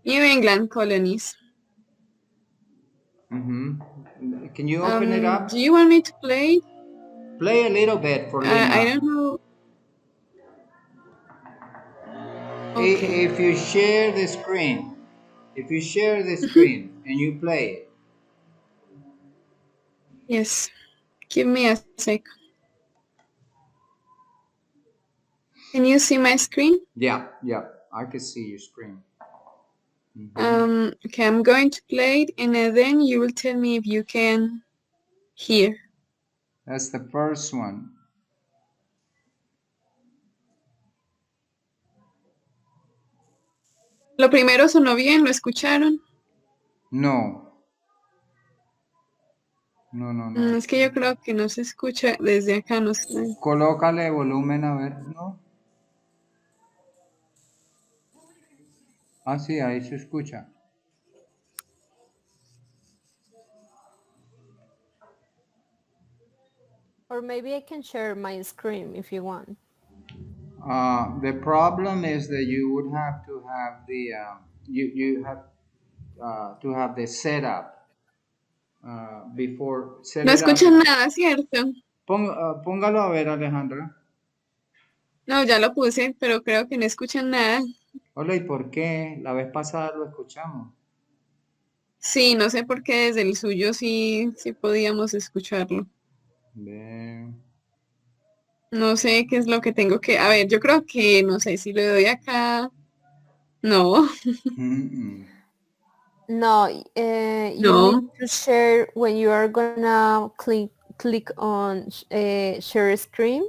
New England colonies. Can you open it up? Do you want me to play? Play a little bit for Lena. I don't know. Okay. If you share the screen, and you play it. Yes. Give me a sec. Can you see my screen? Yeah, I can see your screen. Okay, I'm going to play it, and then you will tell me if you can hear. That's the first one. Lo primero sonó bien, ¿lo escucharon? No. Es que yo creo que no se escucha desde acá, no sé. Colócale volumen a ver, ¿no? Sí, ahí se escucha. Or maybe I can share my screen if you want. The problem is that you would have to have the you have to have the setup before. No escuchan nada, ¿cierto? Póngalo a ver, Alejandra. No, ya lo puse, pero creo que no escuchan nada. Hola, ¿y por qué? La vez pasada lo escuchamos. Sí, no sé por qué desde el suyo sí podíamos escucharlo. Bien. No sé qué es lo que tengo que... A ver, yo creo que, no sé, si le doy acá... No. No, you need to share when you are gonna click on share screen.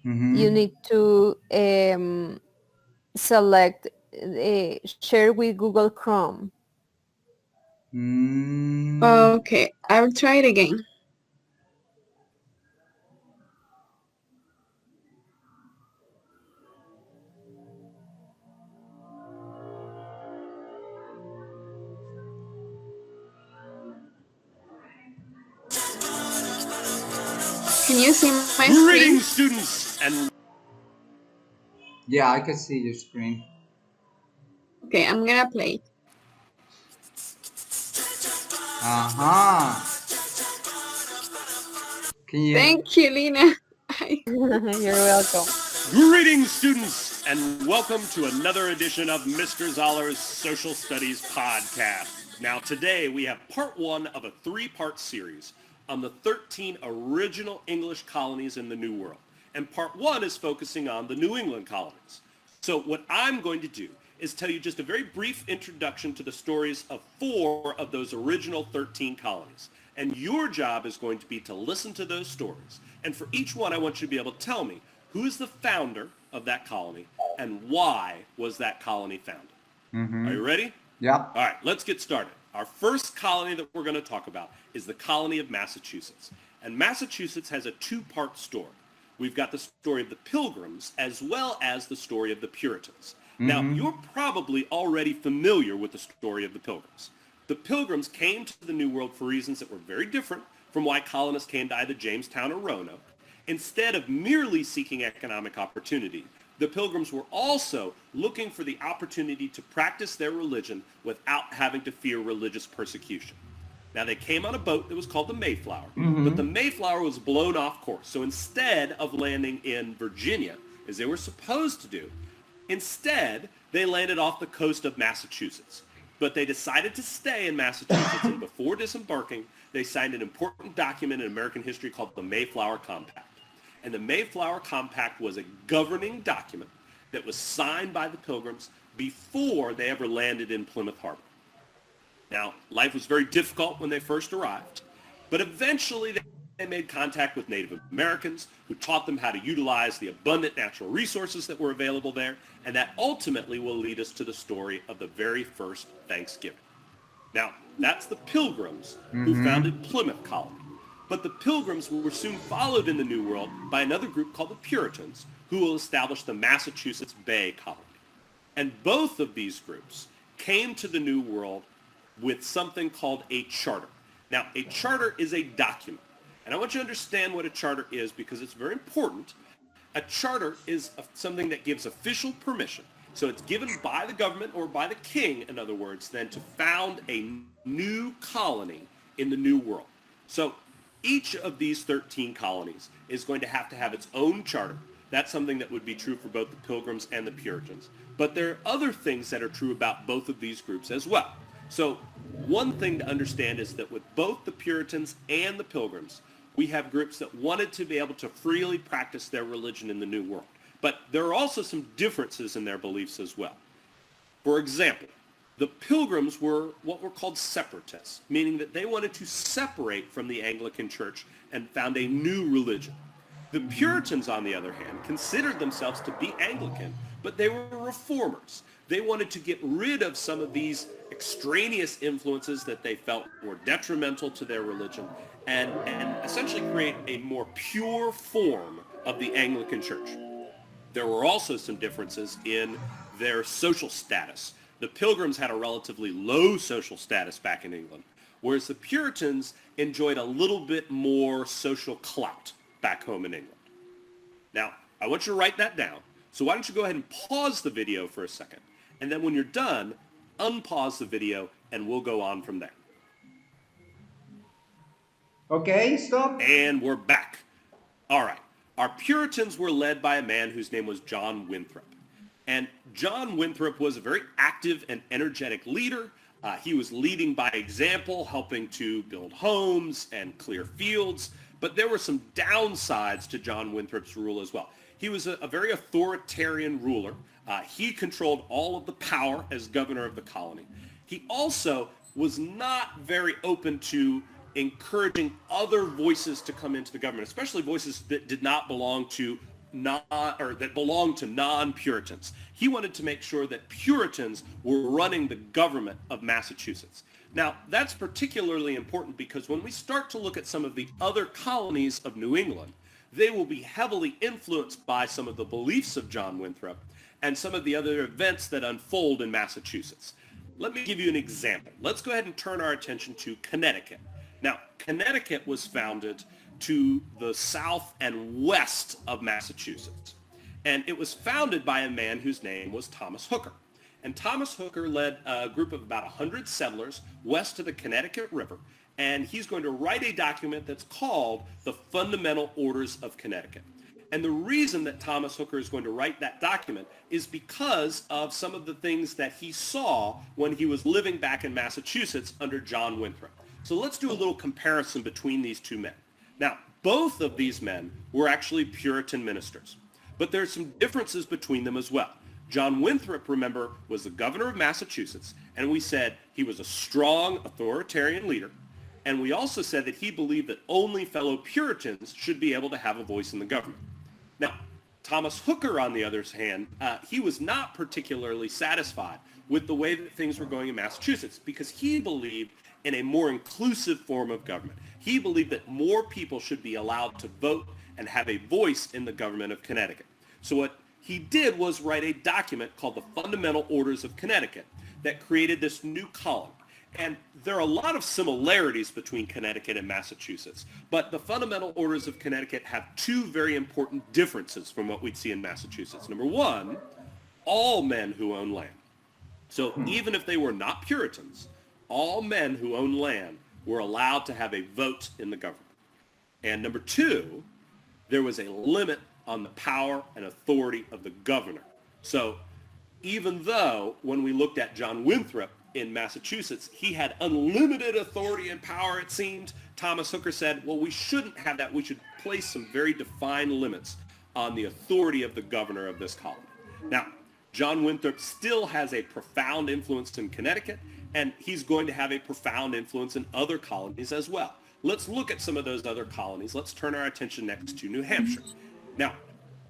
You need to select share with Google Chrome. Okay, I'll try it again. Can you see my Greetings, screen? students, and Yeah, I can see your screen. Okay, I'm gonna play. Uh-huh. Can you? Thank you, Lina. You're welcome. greetings, students, and welcome to another edition of Mr. Zoller's Social Studies Podcast. Now, today we have part one of a three-part series on the 13 original English colonies in the New World. And part one is focusing on the New England colonies. So what I'm going to do is tell you just a very brief introduction to the stories of 4 of those original 13 colonies. And your job is going to be to listen to those stories. And for each one, I want you to be able to tell me who is the founder of that colony and why was that colony founded. Are you ready? Yeah. All right, let's get started. Our first colony that we're going to talk about is the colony of Massachusetts. And Massachusetts has a 2-part story. We've got the story of the Pilgrims as well as the story of the Puritans. Now, you're probably already familiar with the story of the Pilgrims. The Pilgrims came to the New World for reasons that were very different from why colonists came to either Jamestown or Roanoke. Instead of merely seeking economic opportunity, the Pilgrims were also looking for the opportunity to practice their religion without having to fear religious persecution. Now, they came on a boat that was called the Mayflower, but the Mayflower was blown off course. So instead of landing in Virginia, as they were supposed to do, instead, they landed off the coast of Massachusetts. But they decided to stay in Massachusetts, and before disembarking, they signed an important document in American history called the Mayflower Compact. And the Mayflower Compact was a governing document that was signed by the Pilgrims before they ever landed in Plymouth Harbor. Now, life was very difficult when they first arrived, but eventually they made contact with Native Americans who taught them how to utilize the abundant natural resources that were available there, and that ultimately will lead us to the story of the very first Thanksgiving. Now, that's the Pilgrims who founded Plymouth Colony. But the Pilgrims were soon followed in the New World by another group called the Puritans, who will establish the Massachusetts Bay Colony. And both of these groups came to the New World with something called a charter. Now, a charter is a document. And I want you to understand what a charter is because it's very important. A charter is something that gives official permission. So it's given by the government or by the king, in other words, then to found a new colony in the New World. So each of these 13 colonies is going to have its own charter. That's something that would be true for both the Pilgrims and the Puritans. But there are other things that are true about both of these groups as well. So one thing to understand is that with both the Puritans and the Pilgrims, we have groups that wanted to be able to freely practice their religion in the New World. But there are also some differences in their beliefs as well. For example, the Pilgrims were what were called separatists, meaning that they wanted to separate from the Anglican Church and found a new religion. The Puritans, on the other hand, considered themselves to be Anglican, but they were reformers. They wanted to get rid of some of these extraneous influences that they felt were detrimental to their religion and essentially create a more pure form of the Anglican Church. There were also some differences in their social status. The Pilgrims had a relatively low social status back in England, whereas the Puritans enjoyed a little bit more social clout back home in England. Now, I want you to write that down. So why don't you go ahead and pause the video for a second, and then when you're done, unpause the video, and we'll go on from there. Okay, stop. And we're back. All right. Our Puritans were led by a man whose name was John Winthrop. And John Winthrop was a very active and energetic leader. He was leading by example, helping to build homes and clear fields. But there were some downsides to John Winthrop's rule as well. He was a very authoritarian ruler. He controlled all of the power as governor of the colony. He also was not very open to encouraging other voices to come into the government, especially voices that did not belong to belonged to non-Puritans. He wanted to make sure that Puritans were running the government of Massachusetts. Now, that's particularly important because when we start to look at some of the other colonies of New England, they will be heavily influenced by some of the beliefs of John Winthrop and some of the other events that unfold in Massachusetts. Let me give you an example. Let's go ahead and turn our attention to Connecticut. Now, Connecticut was founded to the south and west of Massachusetts. And it was founded by a man whose name was Thomas Hooker. And Thomas Hooker led a group of about 100 settlers west of the Connecticut River. And he's going to write a document that's called the Fundamental Orders of Connecticut. And the reason that Thomas Hooker is going to write that document is because of some of the things that he saw when he was living back in Massachusetts under John Winthrop. So let's do a little comparison between these two men. Now, both of these men were actually Puritan ministers, but there's some differences between them as well. John Winthrop, remember, was the governor of Massachusetts, and we said he was a strong authoritarian leader, and we also said that he believed that only fellow Puritans should be able to have a voice in the government. Now, Thomas Hooker, on the other hand, he was not particularly satisfied with the way that things were going in Massachusetts because he believed in a more inclusive form of government. He believed that more people should be allowed to vote and have a voice in the government of Connecticut. So what he did was write a document called the Fundamental Orders of Connecticut that created this new colony. And there are a lot of similarities between Connecticut and Massachusetts, but the Fundamental Orders of Connecticut have two very important differences from what we'd see in Massachusetts. Number one, all men who own land. So even if they were not Puritans, all men who own land were allowed to have a vote in the government. And number two, there was a limit on the power and authority of the governor. So even though when we looked at John Winthrop in Massachusetts, he had unlimited authority and power, it seemed, Thomas Hooker said, well, we shouldn't have that. We should place some very defined limits on the authority of the governor of this colony. Now, John Winthrop still has a profound influence in Connecticut, and he's going to have a profound influence in other colonies as well. Let's look at some of those other colonies. Let's turn our attention next to New Hampshire. Now,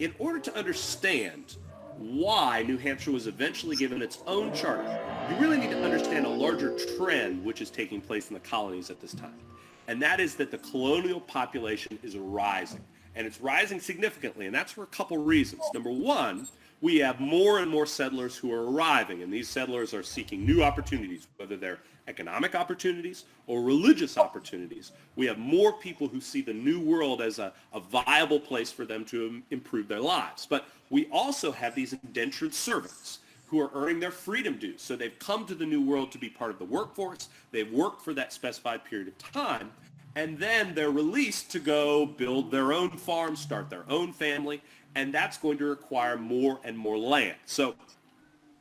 in order to understand why New Hampshire was eventually given its own charter, you really need to understand a larger trend which is taking place in the colonies at this time. And that is that the colonial population is rising. And it's rising significantly, and that's for a couple reasons. Number one, we have more and more settlers who are arriving, and these settlers are seeking new opportunities, whether they're economic opportunities or religious opportunities. We have more people who see the new world as a viable place for them to improve their lives. But we also have these indentured servants who are earning their freedom dues. So they've come to the new world to be part of the workforce. They've worked for that specified period of time, and then they're released to go build their own farm, start their own family, and that's going to require more and more land. So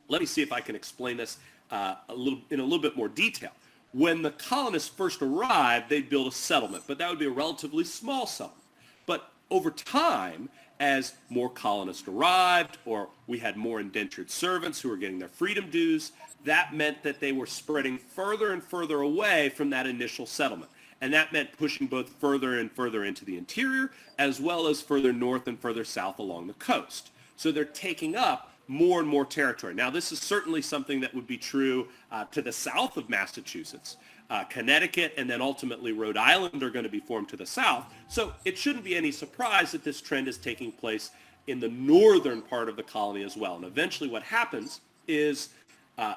let me see if I can explain this in a little bit more detail. When the colonists first arrived, they'd build a settlement, but that would be a relatively small settlement. But over time, as more colonists arrived, or we had more indentured servants who were getting their freedom dues, that meant that they were spreading further and further away from that initial settlement. And that meant pushing both further and further into the interior, as well as further north and further south along the coast. So they're taking up more and more territory. Now, this is certainly something that would be true to the south of Massachusetts. Connecticut and then ultimately Rhode Island are going to be formed to the south. So it shouldn't be any surprise that this trend is taking place in the northern part of the colony as well. And eventually what happens is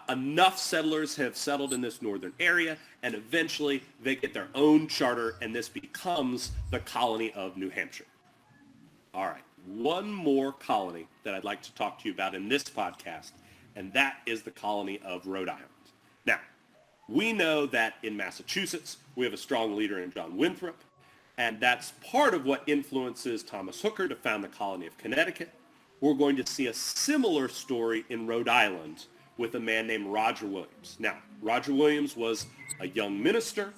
enough settlers have settled in this northern area, and eventually they get their own charter, and this becomes the colony of New Hampshire. All right, one more colony that I'd like to talk to you about in this podcast, and that is the colony of Rhode Island. Now, we know that in Massachusetts, we have a strong leader in John Winthrop, and that's part of what influences Thomas Hooker to found the colony of Connecticut. We're going to see a similar story in Rhode Island with a man named Roger Williams. Now, Roger Williams was a young minister,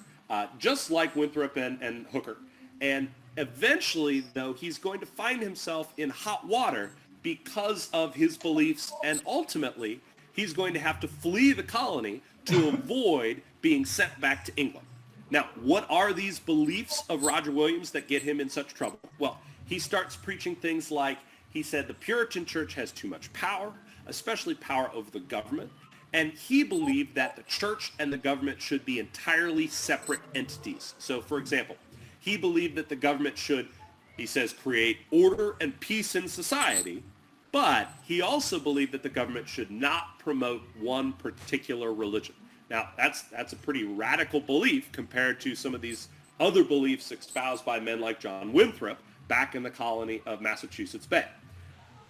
just like Winthrop and Hooker. And eventually, though, he's going to find himself in hot water because of his beliefs, and ultimately, he's going to have to flee the colony to avoid being sent back to England. Now, what are these beliefs of Roger Williams that get him in such trouble? Well, he starts preaching things like, he said the Puritan church has too much power, especially power over the government, and he believed that the church and the government should be entirely separate entities. So, for example, he believed that the government should, he says, create order and peace in society, but he also believed that the government should not promote one particular religion. Now, that's a pretty radical belief compared to some of these other beliefs espoused by men like John Winthrop back in the colony of Massachusetts Bay.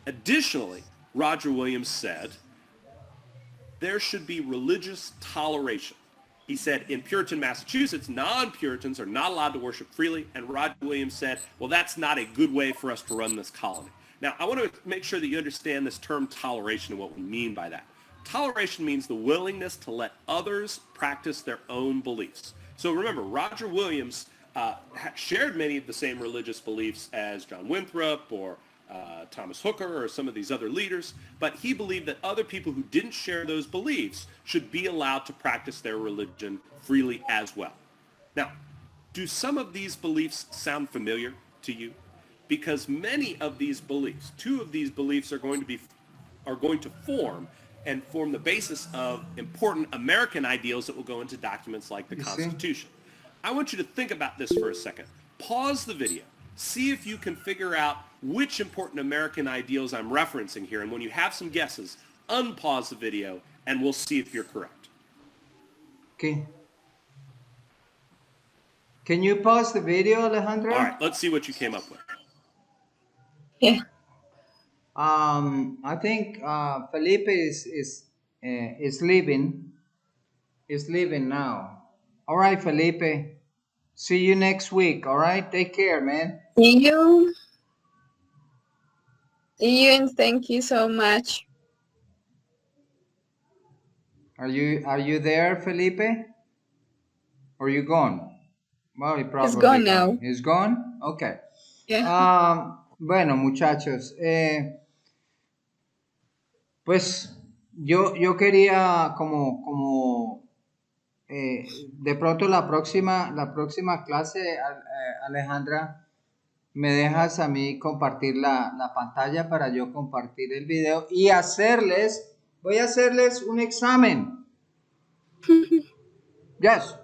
Additionally, Roger Williams said, there should be religious toleration. He said in Puritan Massachusetts, non-Puritans are not allowed to worship freely, and Roger Williams said, well, that's not a good way for us to run this colony. Now, I want to make sure that you understand this term toleration and what we mean by that. Toleration means the willingness to let others practice their own beliefs. So remember, Roger Williams shared many of the same religious beliefs as John Winthrop or Thomas Hooker or some of these other leaders, but he believed that other people who didn't share those beliefs should be allowed to practice their religion freely as well. Now, do some of these beliefs sound familiar to you? Because many of these beliefs, two of these beliefs are going to form the basis of important American ideals that will go into documents like the Constitution. I want you to think about this for a second. Pause the video. See if you can figure out which important American ideals I'm referencing here. And when you have some guesses, unpause the video and we'll see if you're correct. Okay. Can you pause the video, Alejandra? All right, let's see what you came up with. Yeah. I think Felipe is leaving. Is leaving now. All right, Felipe. See you next week. All right. Take care, man. See you. See you, and thank you so much. Are you there, Felipe? Or are you gone? Well, he probably He's gone now. He's gone? Okay. Yeah. Bueno, muchachos, pues yo quería como de pronto la próxima clase, Alejandra, me dejas a mí compartir la pantalla para yo compartir el video y voy a hacerles un examen. Yes,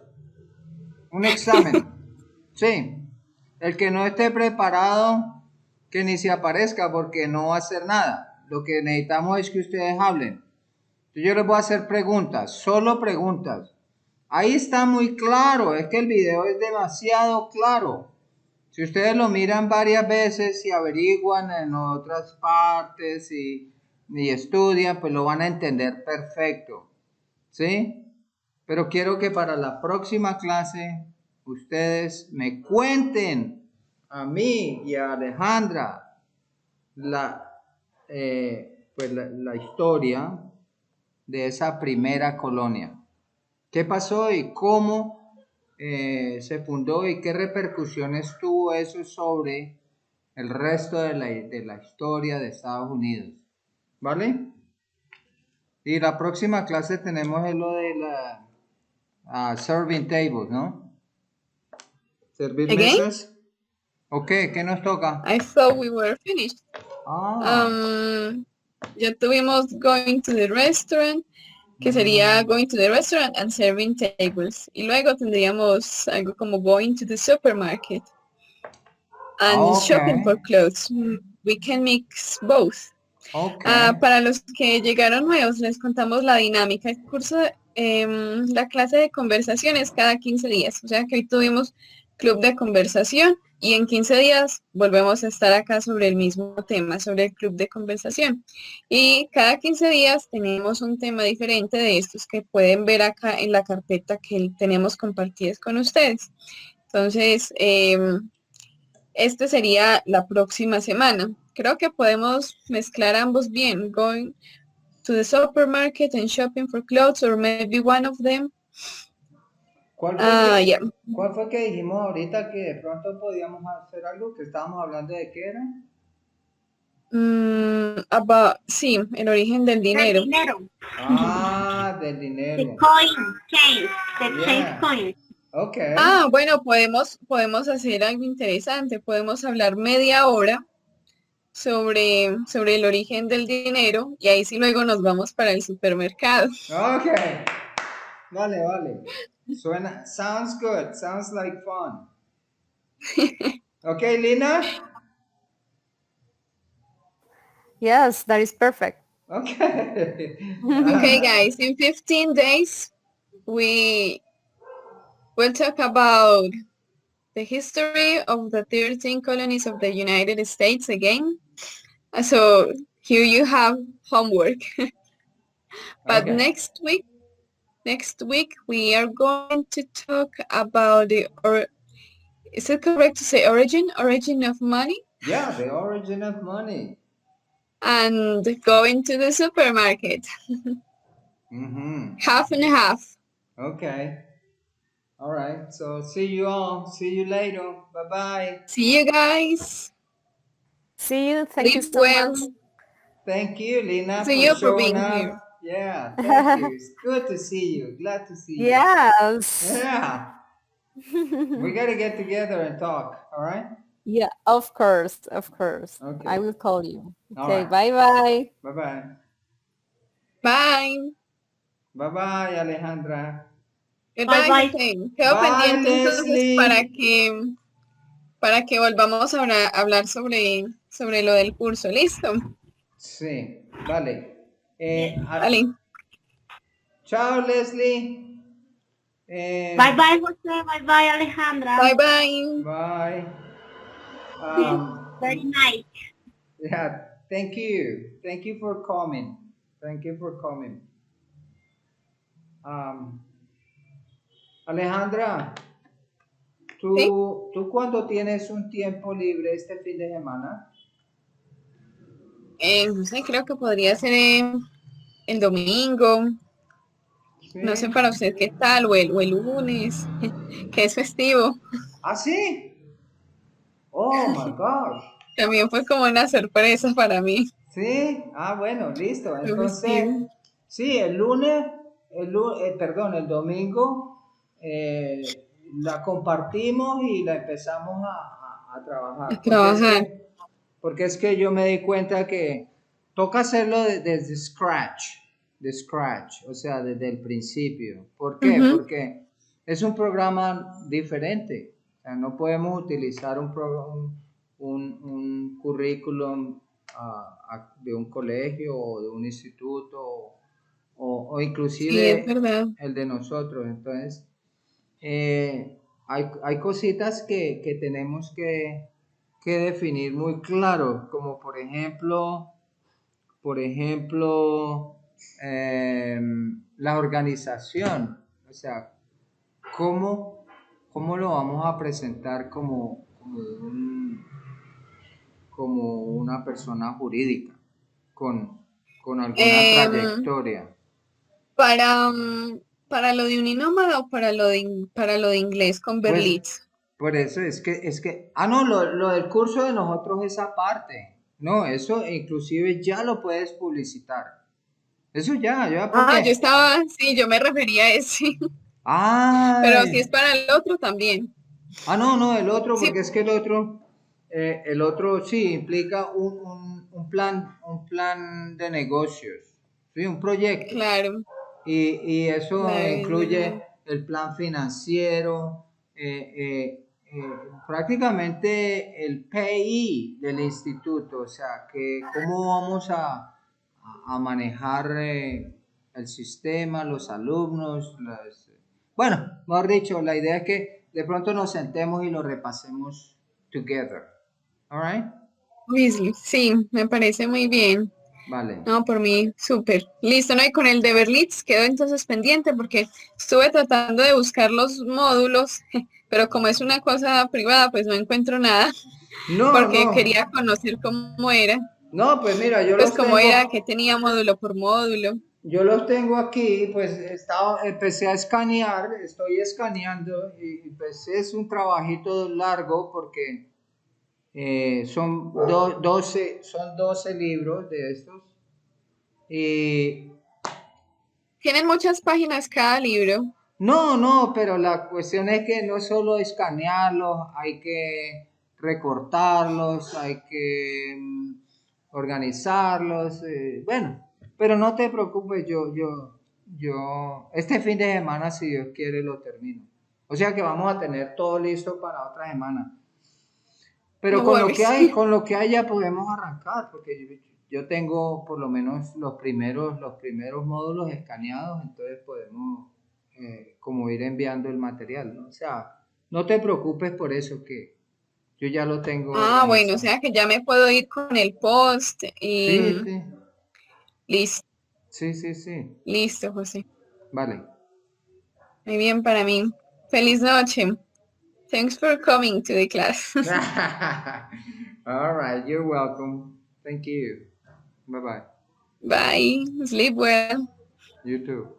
un examen. Sí, el que no esté preparado, que ni se aparezca porque no va a hacer nada. Lo que necesitamos es que ustedes hablen. Yo les voy a hacer preguntas, solo preguntas. Ahí está muy claro, es que el video es demasiado claro. Si ustedes lo miran varias veces y averiguan en otras partes y estudian, pues lo van a entender perfecto. ¿Sí? Pero quiero que para la próxima clase ustedes me cuenten a mí y a Alejandra la historia de esa primera colonia. ¿Qué pasó y cómo se fundó y qué repercusiones tuvo eso sobre el resto de la historia de Estados Unidos? ¿Vale? Y la próxima clase tenemos lo de la serving tables, ¿no? Servir mesas. Ok, ¿qué nos toca? I thought we were finished. Ya tuvimos going to the restaurant, que sería going to the restaurant and serving tables. Y luego tendríamos algo como going to the supermarket and shopping for clothes. We can mix both. Okay. Para los que llegaron nuevos, les contamos la dinámica. El curso, la clase de conversaciones cada 15 días. O sea que hoy tuvimos club de conversación y en 15 días volvemos a estar acá sobre el mismo tema, sobre el club de conversación. Y cada 15 días tenemos un tema diferente de estos que pueden ver acá en la carpeta que tenemos compartidas con ustedes. Entonces, este sería la próxima semana. Creo que podemos mezclar ambos bien. Going to the supermarket and shopping for clothes, or maybe one of them. ¿Cuál fue que dijimos ahorita que de pronto podíamos hacer algo? Que estábamos hablando de qué era. Sí, el origen del dinero. Del dinero. Del dinero. The coin, change, the change coin. Okay. Bueno, podemos hacer algo interesante. Podemos hablar media hora sobre el origen del dinero y ahí sí luego nos vamos para el supermercado. Okay. Vale. Sounds good. Sounds like fun. Okay, Lina? Yes, that is perfect. Okay. Okay, guys, in 15 days, we will talk about the history of the 13 colonies of the United States again. So here you have homework. But Okay. next week we are going to talk about is it correct to say origin of money, Yeah, the origin of money. and going to the supermarket. Mm-hmm. Half and half. Okay. All right. So see you all. See you later. Bye-bye. See you guys. See you. Thank you Live so well. much. Thank you, Lina, See for you for showing being up. here. Yeah, thank you. It's good to see you. Glad to see you. Yes. Yeah. We got to get together and talk. All right? Yeah, of course, of course. Okay. I will call you. All Okay, right. bye-bye. Bye-bye. Bye. Bye-bye, Alejandra. Bye Goodbye, bye. José. Quedo Bye, pendiente entonces Leslie. para que volvamos a hablar sobre lo del curso. ¿Listo? Sí, vale. Vale. Chao, Leslie. Bye bye, José. Bye bye, Alejandra. Bye, bye. Bye. Very nice. Yeah, thank you. Thank you for coming. Thank you for coming. Alejandra, ¿Sí? ¿tú cuándo tienes un tiempo libre este fin de semana? No sé, creo que podría ser el domingo. Sí. No sé para usted qué tal, o el lunes, que es festivo. ¿Ah, sí? Oh, my gosh. También fue como una sorpresa para mí. Sí, bueno, listo. Fue Entonces, festivo. sí, el domingo la compartimos y la empezamos a trabajar. A trabajar. Porque es que yo me di cuenta que toca hacerlo desde scratch, o sea, desde el principio. ¿Por qué? Ujú. Porque es un programa diferente. O sea, no podemos utilizar un currículum de un colegio o de un instituto o Sí, es inclusive verdad. el de nosotros. Entonces, hay cositas que tenemos que definir muy claro, como por ejemplo, la organización, o sea, cómo lo vamos a presentar como una persona jurídica con alguna Em, trayectoria. para lo de Uninomada o para lo de inglés con Pues Berlitz. por eso no, lo del curso de nosotros es aparte. No, eso inclusive ya lo puedes publicitar. Eso ya, porque. Yo me refería a ese. Pero si es Ay. para el otro también. No, el otro, Sí, porque es que el otro sí implica un plan de negocios, ¿sí? Un proyecto. claro, Y eso claro, es verdad. incluye el plan financiero, prácticamente el PI del instituto, o sea, que cómo vamos a manejar el sistema, los alumnos, bueno, mejor dicho, la idea es que de pronto nos sentemos y lo repasemos together. All right? Obviously, sí, me parece muy bien. Vale. No, por mí, súper. Listo, ¿no? Y con el de Berlitz quedó entonces pendiente porque estuve tratando de buscar los módulos, pero como es una cosa privada, pues no encuentro nada, porque No. quería conocer cómo era. No, pues mira, Pues cómo era, que tenía módulo por módulo. Yo los tengo aquí, pues empecé a escanear, estoy escaneando y pues es un trabajito largo porque son 12 libros de estos y Tienen muchas páginas cada libro. no, pero la cuestión es que no solo escanearlos, hay que recortarlos, hay que organizarlos, bueno, pero no te preocupes, yo, este fin de semana, si Dios quiere, lo termino. O sea que vamos a tener todo listo para otra semana. Pero No worries. con lo que hay ya podemos arrancar, porque yo tengo por lo menos los primeros módulos escaneados, entonces podemos como ir enviando el material, ¿no? O sea, no te preocupes por eso, que yo ya lo tengo Ah, bueno, o organizado. sea que ya me puedo ir con el post y Sí, sí, listo, sí, sí, sí. listo, José. Vale. Muy bien para mí. Feliz noche. Thanks for coming to the class. All right, you're welcome. Thank you. Bye-bye. Bye. Sleep well. You too.